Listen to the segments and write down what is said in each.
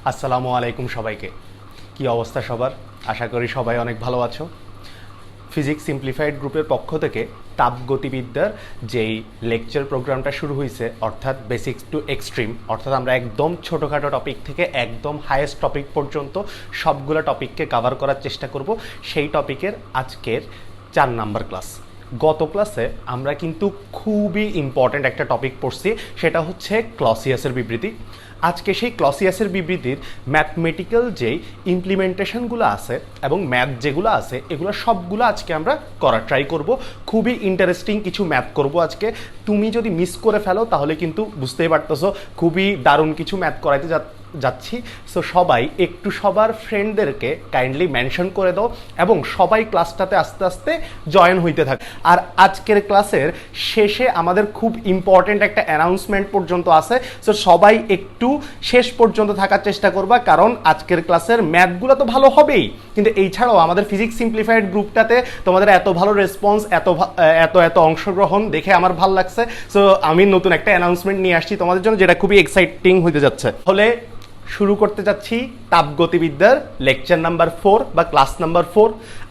আসসালামু আলাইকুম সবাইকে। কি অবস্থা সবার? আশা করি সবাই অনেক ভালো আছো। ফিজিক্স সিম্পলিফাইড গ্রুপের পক্ষ থেকে তাপগতিবিদ্যার যেই লেকচার প্রোগ্রামটা শুরু হয়েছে, অর্থাৎ বেসিক্স টু এক্সট্রিম, অর্থাৎ আমরা একদম ছোটোখাটো টপিক থেকে একদম হাইয়েস্ট টপিক পর্যন্ত সবগুলো টপিককে কভার করার চেষ্টা করব। সেই টপিকের আজকের 4 নাম্বার ক্লাস। গত ক্লাসে আমরা কিন্তু খুবই ইম্পর্ট্যান্ট একটা টপিক পড়ছি, সেটা হচ্ছে ক্লসিয়াসের বিবৃতি। আজকে সেই ক্লসিয়াসের বিবৃতির ম্যাথমেটিক্যাল যেই ইমপ্লিমেন্টেশনগুলো আছে এবং ম্যাথ যেগুলো আছে, এগুলো সবগুলো আজকে আমরা করার ট্রাই করব। খুবই ইন্টারেস্টিং কিছু ম্যাথ করব আজকে। তুমি যদি মিস করে ফেলো তাহলে কিন্তু বুঝতেই পারতেছো খুবই দারুণ কিছু ম্যাথ করাইতে যাচ্ছি। সো সবাই একটু সবার ফ্রেন্ডদেরকে কাইন্ডলি মেনশন করে দাও এবং সবাই ক্লাসটাতে আস্তে আস্তে জয়েন হইতে থাকে। আর আজকের ক্লাসের শেষে আমাদের খুব ইম্পর্টেন্ট একটা অ্যানাউন্সমেন্ট পর্যন্ত আছে। সো সবাই একটু শেষ পর্যন্ত থাকার চেষ্টা করবা, কারণ আজকের ক্লাসের ম্যাথগুলো তো ভালো হবেই, কিন্তু এই ছাড়াও আমাদের ফিজিক্স সিম্পলিফাইড গ্রুপটাতে তোমাদের এত ভালো রেসপন্স, এত এত অংশগ্রহণ দেখে আমার ভালো লাগছে। সো আমি নতুন একটা অ্যানাউন্সমেন্ট নিয়ে আসছি তোমাদের জন্য, যেটা খুবই এক্সাইটিং হতে যাচ্ছে। হলে শুরু করতে যাচ্ছি তাপগতিবিদ্যার লেকচার নাম্বার 4 বা ক্লাস নাম্বার 4।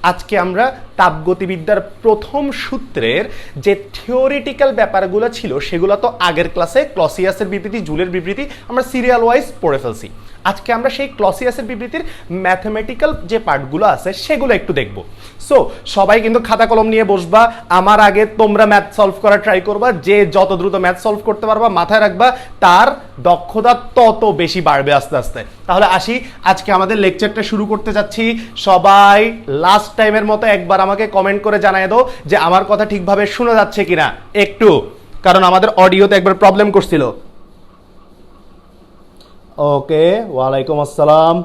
আজকে আমরা তাপগতিবিদ্যার প্রথম সূত্রের যে থিওরিটিক্যাল ব্যাপারগুলো ছিল সেগুলো তো আগের ক্লাসে ক্লসিয়াসের বিবৃতি, জুলের বিবৃতি আমরা সিরিয়াল ওয়াইজ পড়ে ফেলছি। আজকে আমরা সেই ক্লসিয়াসের বিবৃতির ম্যাথমেটিক্যাল যে পার্টগুলো আছে সেগুলো একটু দেখব। সো সবাই কিন্তু খাতা কলম নিয়ে বসবা, আমার আগে তোমরা ম্যাথ সলভ করার ট্রাই করবা। যে যত দ্রুত ম্যাথ সলভ করতে পারবা, মাথায় রাখবা তার দক্ষতা তত বেশি বাড়বে আস্তে আস্তে। তাহলে আসি, আজকে আমাদের লেকচারটা শুরু করতে যাচ্ছি। সবাই লাস্ট টাইমের মতো একবার আমাকে কমেন্ট করে জানিয়ে দাও যে আমার কথা ঠিকভাবে শোনা যাচ্ছে কিনা একটু, কারণ আমাদের অডিওতে একবার প্রবলেম করছিল। ওকে, ওয়ালাইকুম আসসালাম।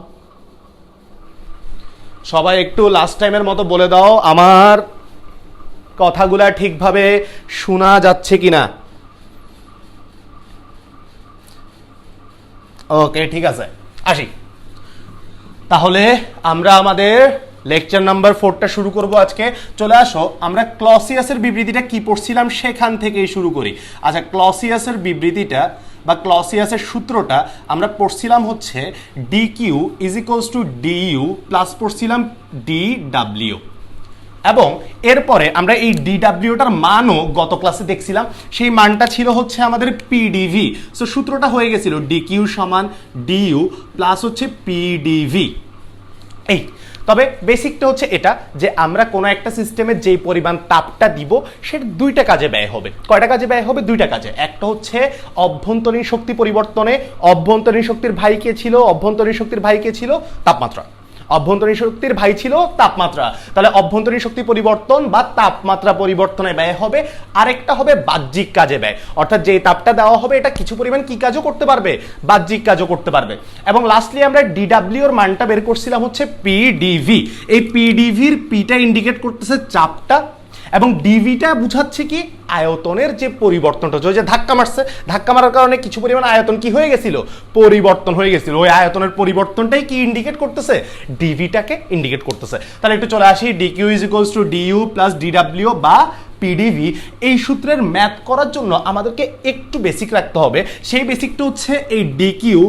সবাই একটু লাস্ট টাইমের মতো বলে দাও আমার কথাগুলা ঠিকভাবে শোনা যাচ্ছে কিনা। ওকে, ঠিক আছে, আসি তাহলে। আমরা আমাদের লেকচার নাম্বার 4টা শুরু করব আজকে। চলে আসো, আমরা ক্লসিয়াসের বিবৃতিটা কি পড়ছিলাম সেখান থেকেই শুরু করি। আচ্ছা, ক্লসিয়াসের বিবৃতিটা বা ক্লসিয়াসের সূত্রটা আমরা পড়ছিলাম হচ্ছে D Q is equals to D U plus পড়ছিলাম ডি ডাব্লিউ, এবং এরপরে আমরা এই ডিডাব্লিউটার মানও গত ক্লাসে দেখছিলাম। সেই মানটা ছিল হচ্ছে আমাদের পিডিভি। সো সূত্রটা হয়ে গেছিল ডি কিউ সমান ডিইউ প্লাস হচ্ছে পিডিভি। এই তবে বেসিকটা হচ্ছে এটা যে আমরা কোনো একটা সিস্টেমে যেই পরিমাণ তাপটা দিব সেটা দুইটা কাজে ব্যয় হবে। কয়টা কাজে ব্যয় হবে? দুইটা কাজে। একটা হচ্ছে অভ্যন্তরীণ শক্তি পরিবর্তনে। অভ্যন্তরীণ শক্তির ভাই কে ছিল? অভ্যন্তরীণ শক্তির ভাই কে ছিল? তাপমাত্রা। অভ্যন্তরীণ শক্তির ভাই ছিল তাপমাত্রা, তাহলে অভ্যন্তরীণ শক্তি পরিবর্তন বা তাপমাত্রা পরিবর্তনে ব্যয় হবে। আরেকটা হবে বাহ্যিক কাজে ব্যয়, অর্থাৎ যে তাপটা দেওয়া হবে এটা কিছু পরিমাণ কি কাজও করতে পারবে? বাহ্যিক কাজও করতে পারবে। এবং লাস্টলি আমরা ডিডাব্লিউ এর মানটা বের করছিলাম হচ্ছে পিডিভি। এই পিডিভির পিটা ইন্ডিকেট করতেছে চাপটা এবং ডিভিটা বুঝাচ্ছে কি? আয়তনের যে পরিবর্তনটা, যে ধাক্কা মারছে, ধাক্কা মারার কারণে কিছু পরিমাণ আয়তন কি হয়ে গেছিল? পরিবর্তন হয়ে গেছিল। ওই আয়তনের পরিবর্তনটাই কি ইন্ডিকেট করতেছে? ডিভিটাকে ইন্ডিকেট করতেছে। তাহলে একটু চলে আসি, D Q is equals to DU plus D W বা পিডিভি। এই সূত্রের ম্যাথ করার জন্য আমাদেরকে একটু বেসিক রাখতে হবে। সেই বেসিকটা হচ্ছে এই ডি কিউ,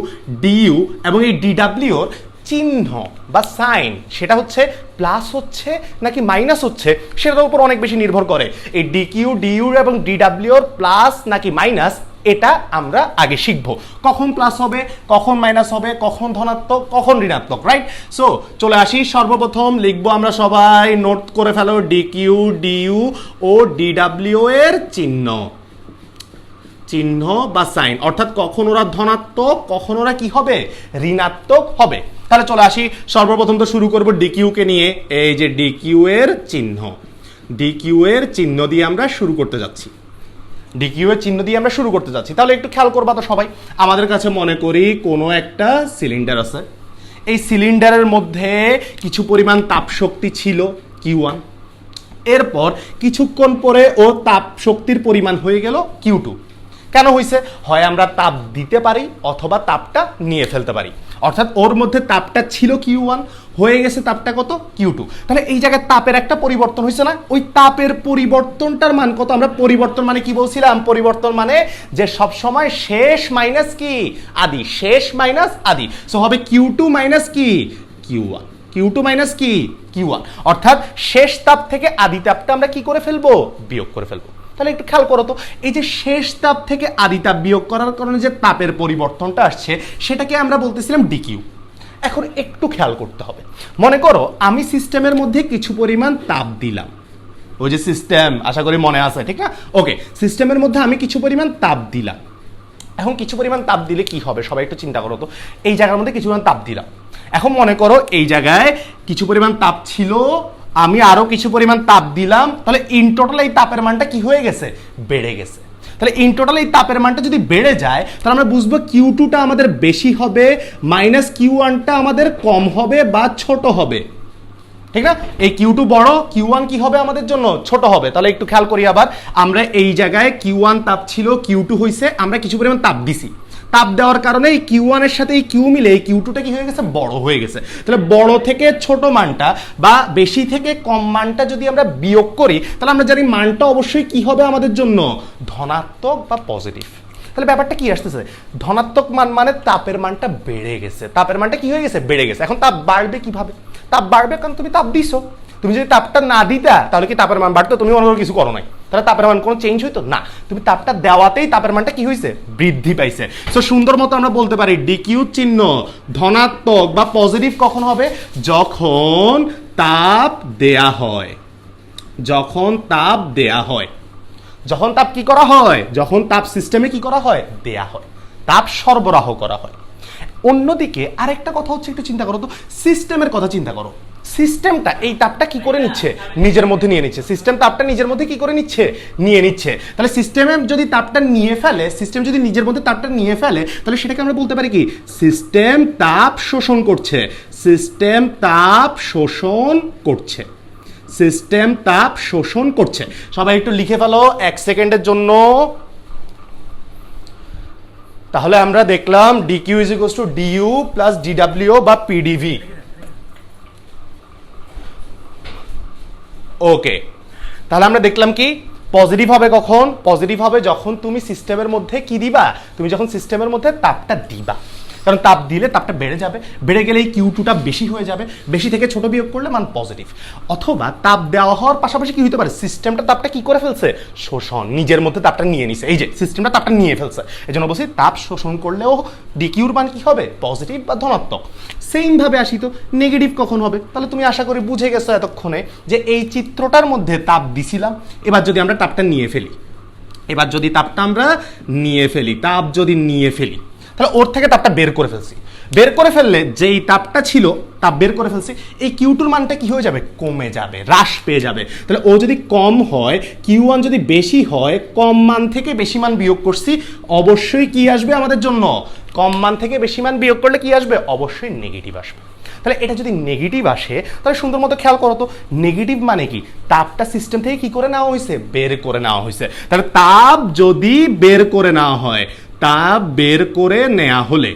ডিইউ এবং এই ডিডাব্লিউর চিহ্ন বা সাইন, সেটা হচ্ছে প্লাস হচ্ছে নাকি মাইনাস হচ্ছে সেটার উপর অনেক বেশি নির্ভর করে। এই ডি কিউ, ডিইউ এবং ডিডাব্লিউর প্লাস নাকি মাইনাস এটা আমরা আগে শিখবো। কখন প্লাস হবে, কখন মাইনাস হবে, কখন ধনাত্মক, কখন ঋণাত্মক, রাইট? সো চলে আসি, সর্বপ্রথম লিখবো আমরা সবাই, নোট করে ফেলো, ডি কিউ, ডিইউ ও ডিডাব্লিউ এর চিহ্ন বা সাইন, অর্থাৎ কখন ওরা ধনাত্মক, কখন ওরা কি হবে? ঋণাত্মক হবে। তাহলে চলে আসি, সর্বপ্রথম তো শুরু করব ডিকিউ কে নিয়ে। এই যে ডিকিউ এর চিহ্ন, ডিকিউ এর চিহ্ন দিয়ে আমরা শুরু করতে যাচ্ছি। ডিকিউ এর চিহ্ন দিয়ে আমরা শুরু করতে যাচ্ছি। তাহলে একটু খেয়াল করবা তো সবাই, আমাদের কাছে মনে করি কোনো একটা সিলিন্ডার আছে। এই সিলিন্ডারের মধ্যে কিছু পরিমাণ তাপ শক্তি ছিল Q1, এরপর কিছুক্ষণ পরে ও তাপ শক্তির পরিমাণ হয়ে গেল Q2। কেন হয়েছে? হয় আমরা তাপ দিতে পারি অথবা তাপটা নিয়ে ফেলতে পারি। অর্থাৎ ওর মধ্যে তাপটা ছিল Q1, হয়ে গেছে তাপটা কত Q2। তাহলে এই জায়গায় তাপের একটা পরিবর্তন হয়েছে না, ওই তাপের পরিবর্তনটার মান কত? আমরা পরিবর্তন মানে কি বলছিলাম? পরিবর্তন মানে যে সব সময় শেষ মাইনাস কি আদি, শেষ মাইনাস আদি। সো হবে Q2 মাইনাস কি Q1, Q2 মাইনাস কি Q1, অর্থাৎ শেষ তাপ থেকে আদি তাপটা আমরা কি করে ফেলবো? বিয়োগ করে ফেলবো। তাহলে একটু খেয়াল করো তো, এই যে শেষ তাপ থেকে আদি তাপ বিয়োগ করার কারণে যে তাপের পরিবর্তনটা আসছে সেটাকে আমরা বলতেছিলাম ডিকিউ। এখন একটু খেয়াল করতে হবে, মনে করো আমি সিস্টেমের মধ্যে কিছু পরিমাণ তাপ দিলাম, ওই যে সিস্টেম, আশা করি মনে আছে, ঠিক না? ওকে, সিস্টেমের মধ্যে আমি কিছু পরিমাণ তাপ দিলাম। এখন কিছু পরিমাণ তাপ দিলে কি হবে সবাই একটু চিন্তা করো তো। এই জায়গার মধ্যে কিছু পরিমাণ তাপ দিলাম, এখন মনে করো এই জায়গায় কিছু পরিমাণ তাপ ছিল, আমি আরো কিছু পরিমাণ তাপ দিলাম, তাহলে ইন টোটাল এই তাপের মানটা কি হয়ে গেছে? বেড়ে গেছে। তাহলে ইন টোটাল এই তাপের মানটা যদি বেড়ে যায় তাহলে আমরা বুঝবো Q2টা আমাদের বেশি হবে মাইনাস Q1টা আমাদের কম হবে বা ছোট হবে, ঠিক না? এই Q2 বড়, Q1 কি হবে আমাদের জন্য? ছোট হবে। তাহলে একটু খেয়াল করি আবার, আমরা এই জায়গায় Q1 তাপ ছিল, Q2 হইছে, আমরা কিছু পরিমাণ তাপ দিছি, তাপ দেওয়ার কারণে এই Q1 এর সাথে এই Q মিলে এই Q2টা কি হয়ে গেছে? বড় হয়ে গেছে। তাহলে বড় থেকে ছোট মানটা বা বেশি থেকে কম মানটা যদি আমরা বিয়োগ করি তাহলে আমরা জানি মানটা অবশ্যই কি হবে আমাদের জন্য? ধনাত্মক বা পজিটিভ। তাহলে ব্যাপারটা কি আসতেছে? ধনাত্মক মান মানে তাপের মানটা বেড়ে গেছে, তাপের মানটা কি হয়ে গেছে? বেড়ে গেছে। এখন তাপ বাড়বে কিভাবে? তাপ বাড়বে কারণ তুমি তাপ দিছো। তুমি যদি তাপটা না দিতা তাহলে কি তাপের মান বাড়তো? তুমি অন্য কিছু করো নাই, তাহলে তাপের মান কোনো চেঞ্জ হইতো না। তুমি তাপটা দেওয়াতেই তাপের মানটা কি হয়েছে? বৃদ্ধি পাইছে। সো সুন্দর মতো আমরা বলতে পারি ডিকিউ চিহ্ন ধনাত্মক বা পজিটিভ কখন হবে? যখন তাপ দেয়া হয়, যখন তাপ দেয়া হয়। যখন তাপ কি করা হয়? যখন তাপ সিস্টেমে কি করা হয়? দেয়া হয়, তাপ সরবরাহ করা হয়। অন্যদিকে আরেকটা কথা হচ্ছে, একটু চিন্তা করো তো, সিস্টেমের কথা চিন্তা করো। সিস্টেমটা এই তাপটা কি করে নিচ্ছে? নিজের মধ্যে নিয়ে নিচ্ছে। সিস্টেম তাপটা নিজের মধ্যে কি করে নিচ্ছে? নিয়ে নিচ্ছে। তাহলে সিস্টেমে যদি তাপটা নিয়ে ফেলে, সিস্টেম যদি নিজের মধ্যে তাপটা নিয়ে ফেলে তাহলে সেটাকে আমরা বলতে পারি কি? সিস্টেম তাপ শোষণ করছে, সিস্টেম তাপ শোষণ করছে, সিস্টেম তাপ শোষণ করছে। সবাই একটু লিখে ফেলো 1 সেকেন্ডের জন্য। তাহলে আমরা দেখলাম dq is equals to du plus dw বা pdv। ওকে, তাহলে আমরা দেখলাম কি পজিটিভ হবে কখন? পজিটিভ হবে যখন তুমি সিস্টেমের মধ্যে কি দিবা? তুমি যখন সিস্টেমের মধ্যে তাপটা দিবা, কারণ তাপ দিলে তাপটা বেড়ে যাবে, বেড়ে গেলে এই Q2টা বেশি হয়ে যাবে, বেশি থেকে ছোট বিয়োগ করলে মান পজিটিভ। অথবা তাপ দেওয়া হওয়ার পাশাপাশি কি হতে পারে? সিস্টেমটা তাপটা কি করে ফেলছে? শোষণ, নিজের মধ্যে তাপটা নিয়ে নিছে। এই যে সিস্টেমটা তাপটা নিয়ে ফেলছে, এই জন্য বলছি তাপ শোষণ করলেও ডিকিউর মান কি হবে? পজিটিভ বা ধনাত্মক। সেম ভাবে আসি তো নেগেটিভ কখন হবে? তাহলে তুমি আশা করি বুঝে গেছো এতক্ষণে যে এই চিত্রটার মধ্যে তাপ দিছিলাম, এবার যদি আমরা তাপটা নিয়ে ফেলি, এবার যদি তাপটা আমরা নিয়ে ফেলি, তাপ যদি নিয়ে ফেলি তাহলে ওর থেকে তাপটা বের করে ফেলছি। বের করে ফেললে যেই তাপটা ছিল তাপ বের করে ফেলছি, এই Q2 মানটা কি হয়ে যাবে? কমে যাবে, হ্রাস পেয়ে যাবে। তাহলে ও যদি কম হয়, Q1 যদি বেশি হয়, কম মান থেকে বেশি মান বিয়োগ করছি, অবশ্যই কি আসবে আমাদের জন্য? কম মান থেকে বেশি মান বিয়োগ করলে কি আসবে? অবশ্যই নেগেটিভ আসবে। তাহলে এটা যদি নেগেটিভ আসে তাহলে সুন্দর মতো খেয়াল করো তো, নেগেটিভ মানে কি? তাপটা সিস্টেম থেকে কি করে নেওয়া হয়েছে? বের করে নেওয়া হয়েছে। তাহলে তাপ যদি বের করে নেওয়া হয়, তাপ বের করে নেওয়া হলে,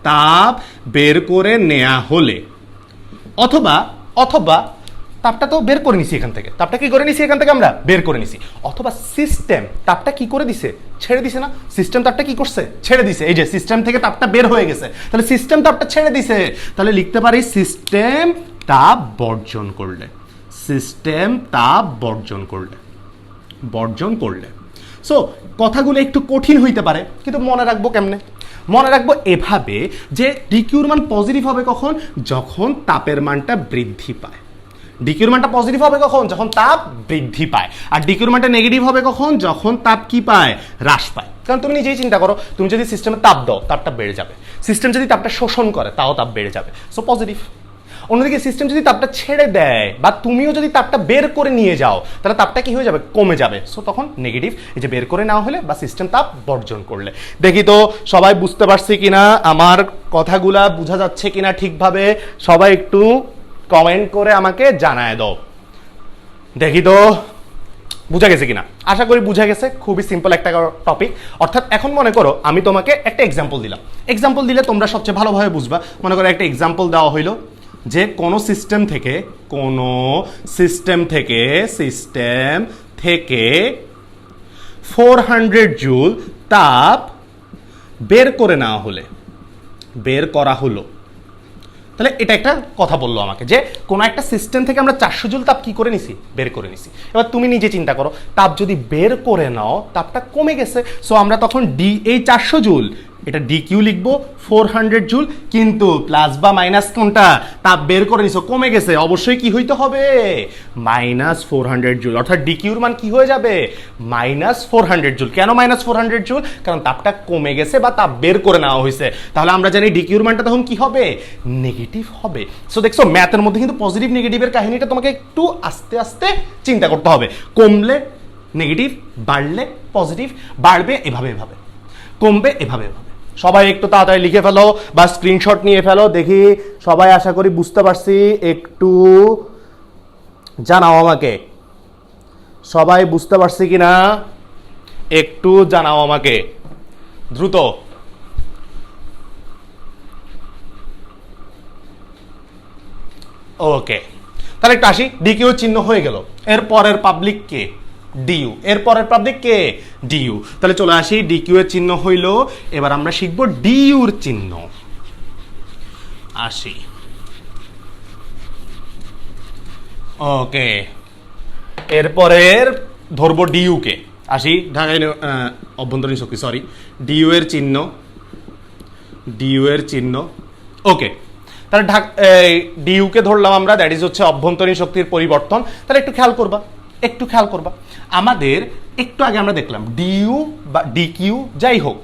তাপ বের করে নেওয়া হলে, অথবা অথবা তাপটা তো বের করে নিছি এখান থেকে, তাপটা কি করে নিছি এখান থেকে? আমরা বের করে নিছি। অথবা সিস্টেম তাপটা কি করে দিছে? ছেড়ে দিছে না? সিস্টেম তাপটা কি করছে? ছেড়ে দিছে। এই যে সিস্টেম থেকে তাপটা বের হয়ে গেছে, তাহলে সিস্টেম তাপটা ছেড়ে দিছে। তাহলে লিখতে পারি সিস্টেম তাপ বর্জন করলে, সিস্টেম তাপ বর্জন করলে, বর্জন করলে। সো কথাগুলো একটু কঠিন হইতে পারে, কিন্তু মনে রাখবো কেমনে? মনে রাখবো এভাবে যে ডিকিউর মান পজিটিভ হবে কখন? যখন তাপের মানটা বৃদ্ধি পায়। ডিকিউর মানটা পজিটিভ হবে কখন? যখন তাপ বৃদ্ধি পায়। আর ডিকিউর মানটা নেগেটিভ হবে কখন? যখন তাপ কি পায়? হ্রাস পায়। কারণ তুমি নিজেই চিন্তা করো, তুমি যদি সিস্টেমে তাপ দাও তাপটা বেড়ে যাবে, সিস্টেম যদি তাপটা শোষণ করে তাও তাপ বেড়ে যাবে, সো পজিটিভ। অন্যদিকে সিস্টেম যদি তাপটা ছেড়ে দেয় বা তুমিও যদি তাপটা বের করে নিয়ে যাও তাহলে তাপটা কি হয়ে যাবে? কমে যাবে, সো তখন নেগেটিভ। এই যে বের করে নেওয়া হলে বা সিস্টেম তাপ বর্জন করলে। দেখি তো সবাই বুঝতে পারছি কিনা, আমার কথাগুলা বোঝা যাচ্ছে কিনা ঠিকভাবে? সবাই একটু কমেন্ট করে আমাকে জানায় দাও, দেখি তো বুঝা গেছে কিনা। আশা করি বুঝা গেছে, খুবই সিম্পল একটা টপিক। অর্থাৎ এখন মনে করো আমি তোমাকে একটা এক্সাম্পল দিলাম, এক্সাম্পল দিলে তোমরা সবচেয়ে ভালোভাবে বুঝবা। মনে করো একটা এক্সাম্পল দেওয়া হইলো যে কোনো সিস্টেম থেকে 400 জুল তাপ বের করা হলো, তাহলে এটা একটা কথা বললো আমাকে যে কোনো একটা সিস্টেম থেকে আমরা 400 জুল তাপ কি করে নিছি, বের করে নিছি। এবার তুমি নিজে চিন্তা করো, তাপ যদি বের করে নাও তাপটা কমে গেছে, সো আমরা তখন এই 400 জুল এটা DQ লিখবো 400 জুল, কিন্তু প্লাস বা মাইনাস কোনটা, তাপ বের করে নিছো কমে গেছে, অবশ্যই কি হইতে হবে, -400 জুল, অর্থাৎ DQর মান কি হয়ে যাবে, -400 জুল। কেন -400 জুল? কারণ তাপটা কমে গেছে বা তাপ বের করে নেওয়া হয়েছে, তাহলে আমরা জানি DQর মানটা তখন কি হবে, নেগেটিভ হবে। সো দেখছো ম্যাথের মধ্যে কিন্তু পজিটিভ নেগেটিভের কাহিনীটা তোমাকে একটু আস্তে আস্তে চিন্তা করতে হবে, কমলে নেগেটিভ, বাড়লে পজিটিভ, বাড়বে এভাবে, কমবে এভাবে। সবাই একটু তাড়াতাড়ি লিখে ফেলো বা স্ক্রিনশট নিয়ে ফেলো, দেখি সবাই আশা করি বুঝতে পারছি, একটু জানাও আমাকে, সবাই বুঝতে পারছি কিনা একটু জানাও আমাকে দ্রুত। ওকে, তাহলে একটু আসি, ডিকিউ চিহ্ন হয়ে গেল, এর পরের পাবলিক কে, ডিইউ, এর পরের পাবলিক কে, ডিইউ। তাহলে চলে আসি, ডিকিউ এর চিহ্ন হইল, এবার আমরা শিখবো ডিইউর চিহ্ন। আসি, ওকে, এরপরের ধরবো ডিইউ কে। আসি, ঢাকায় অভ্যন্তরীণ শক্তি, সরি, ডিইউ এর চিহ্ন, ওকে। তাহলে ডিইউ কে ধরলাম আমরা, দ্যাট ইজ হচ্ছে অভ্যন্তরীণ শক্তির পরিবর্তন। তাহলে একটু খেয়াল করবা, আমাদের একটু আগে আমরা দেখলাম ডিইউ বা ডিকিউ যাই হোক,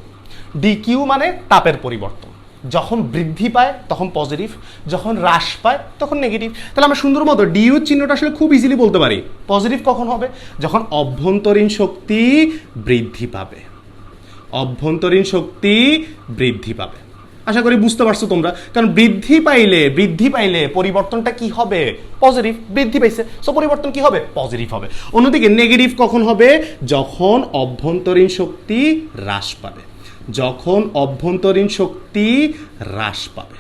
ডিকিউ মানে তাপের পরিবর্তন, যখন বৃদ্ধি পায় তখন পজিটিভ, যখন হ্রাস পায় তখন নেগেটিভ। তাহলে আমরা সুন্দর মতো ডিইউ চিহ্নটা আসলে খুব ইজিলি বলতে পারি, পজিটিভ কখন হবে, যখন অভ্যন্তরীণ শক্তি বৃদ্ধি পাবে। আশা করি বুঝতে পারছো তোমরা, কারণ বৃদ্ধি পাইলে পরিবর্তনটা কি হবে, পজিটিভ, বৃদ্ধি পাইছে, সো পরিবর্তন কি হবে, পজিটিভ হবে। অন্যদিকে নেগেটিভ কখন হবে, যখন অভ্যন্তরীণ শক্তি হ্রাস পাবে,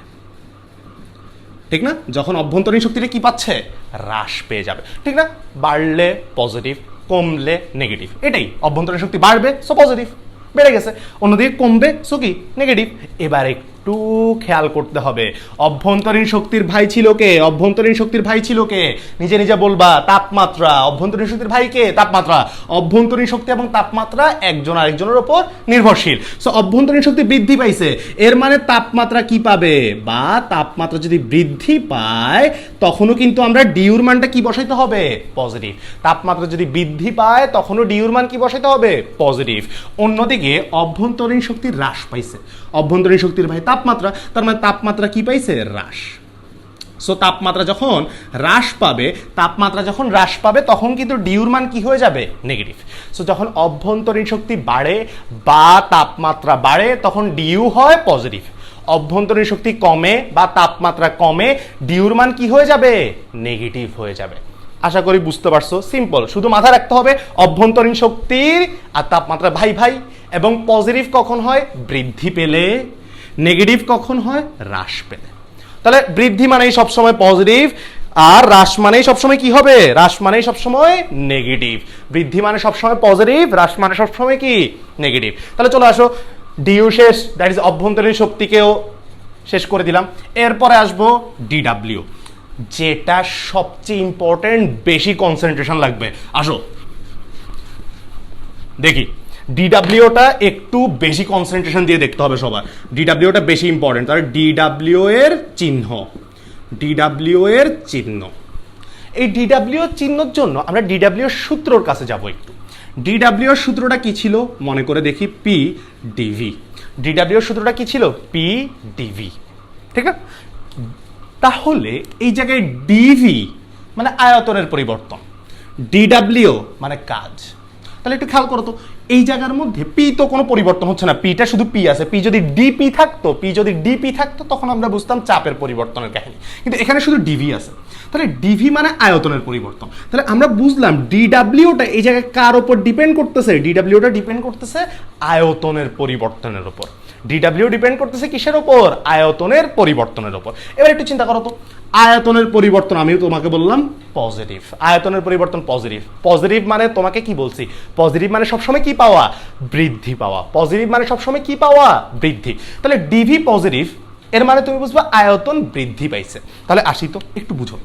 ঠিক না, যখন অভ্যন্তরীণ শক্তিটা কি পাচ্ছে, হ্রাস পেয়ে যাবে, ঠিক না, বাড়লে পজিটিভ, কমলে নেগেটিভ, এটাই, অভ্যন্তরীণ শক্তি বাড়বে সো পজিটিভ, বেড়ে গেছে, অন্যদিকে কমবে সো কি, নেগেটিভ। এবার একটু খেয়াল করতে হবে, অভ্যন্তরীণ শক্তির ভাই ছিল কে, নিজে বলবা, তাপমাত্রা। অভ্যন্তরীণ শক্তির ভাই কে, তাপমাত্রা। অভ্যন্তরীণ শক্তি এবং তাপমাত্রা একজন আরেকজনের উপর নির্ভরশীল, সো অভ্যন্তরীণ শক্তি বৃদ্ধি পাইছে, এর মানে তাপমাত্রা কি পাবে, বা তাপমাত্রা যদি বৃদ্ধি পায় তখনও কিন্তু আমরা ডিইউর মানটা কি বসাইতে হবে, পজিটিভ। তাপমাত্রা যদি বৃদ্ধি পায় তখনও ডিইউর মান কি বসাইতে হবে, পজিটিভ। অন্যদিকে অভ্যন্তরীণ শক্তি হ্রাস পাইছে, অভ্যন্তরীণ শক্তির ভাই তাপমাত্রা, তার মানে তাপমাত্রা কি পাইছে, হ্রাস। সো তাপমাত্রা যখন হ্রাস পাবে তখন কিন্তু ডিইউর মান কি হয়ে যাবে, নেগেটিভ। সো যখন অভ্যন্তরীণ শক্তি বাড়ে বা তাপমাত্রা বাড়ে তখন ডিইউ হয় পজিটিভ, অভ্যন্তরীণ শক্তি কমে বা তাপমাত্রা কমে ডিইউর মান কি হয়ে যাবে, নেগেটিভ হয়ে যাবে। আশা করি বুঝতে পারছো, সিম্পল, শুধু মাথায় রাখতে হবে অভ্যন্তরীণ শক্তির আর তাপমাত্রা ভাই, এবং পজিটিভ কখন হয়, বৃদ্ধি পেলে, নেগেটিভ কখন হয়, হ্রাস পেলে। তাহলে বৃদ্ধি মানেই সবসময় পজিটিভ, আর হ্রাস মানেই সবসময় কি হবে, হ্রাস মানেই সবসময় নেগেটিভ। বৃদ্ধি মানে সবসময় পজিটিভ, হ্রাস মানে সবসময় কি, নেগেটিভ। তাহলে চলে আসো, ডিইউ শেষ, দ্যাট ইজ অভ্যন্তরীণ শক্তিকেও শেষ করে দিলাম। এরপরে আসবো ডিডব্লিউ, যেটা সবচেয়ে ইম্পর্টেন্ট, বেশি কনসেন্ট্রেশন লাগবে। আসো দেখি, ডিডব্লিউটা একটু বেশি কনসেন্ট্রেশন দিয়ে দেখতে হবে সবার, ডিডব্লিউটা বেশি ইম্পর্টেন্ট। তাহলে ডিডব্লিউ এর চিহ্ন, এই ডিডব্লিউ চিহ্নের জন্য আমরা ডিডব্লিউ সূত্রর কাছে যাব একটু। ডিডব্লিউ সূত্রটা কি ছিল মনে করে দেখি, পি ডিভি। ডিডব্লিউ সূত্রটা কি ছিল, পি ডিভি, ঠিক আছে। তাহলে এই জায়গায় ডিভি মানে আয়তনের পরিবর্তন, ডিডব্লিউ মানে কাজ। তাহলে একটু খেয়াল করো তো, এই জায়গার মধ্যে পি তো কোনো পরিবর্তন হচ্ছে না, পিটা শুধু পি আছে। পি যদি ডিপি থাকতো তখন আমরা বুঝতাম চাপের পরিবর্তনের কাহিনী, কিন্তু এখানে শুধু ডিভি আছে। তাহলে ডিভি মানে আয়তনের পরিবর্তন। তাহলে আমরা বুঝলাম ডিডব্লিউটা এই জায়গায় কার উপর ডিপেন্ড করতেছে, ডিডব্লিউটা ডিপেন্ড করতেছে আয়তনের পরিবর্তনের উপর। ডিডব্লিউ ডিপেন্ড করতেছে কিসের উপর, আয়তনের পরিবর্তনের উপর। এবার একটু চিন্তা করো তো, আয়তনের পরিবর্তন আমি তোমাকে বললাম পজিটিভ, আয়তনের পরিবর্তন পজিটিভ। পজিটিভ মানে তোমাকে কি বলছি, পজিটিভ মানে সবসময় কি পাওয়া, বৃদ্ধি পাওয়া। পজিটিভ মানে সবসময় কি পাওয়া, বৃদ্ধি। তাহলে ডিভি পজিটিভ এর মানে তুমি বুঝবা আয়তন বৃদ্ধি পাইছে। তাহলে আসি তো একটু বুঝো,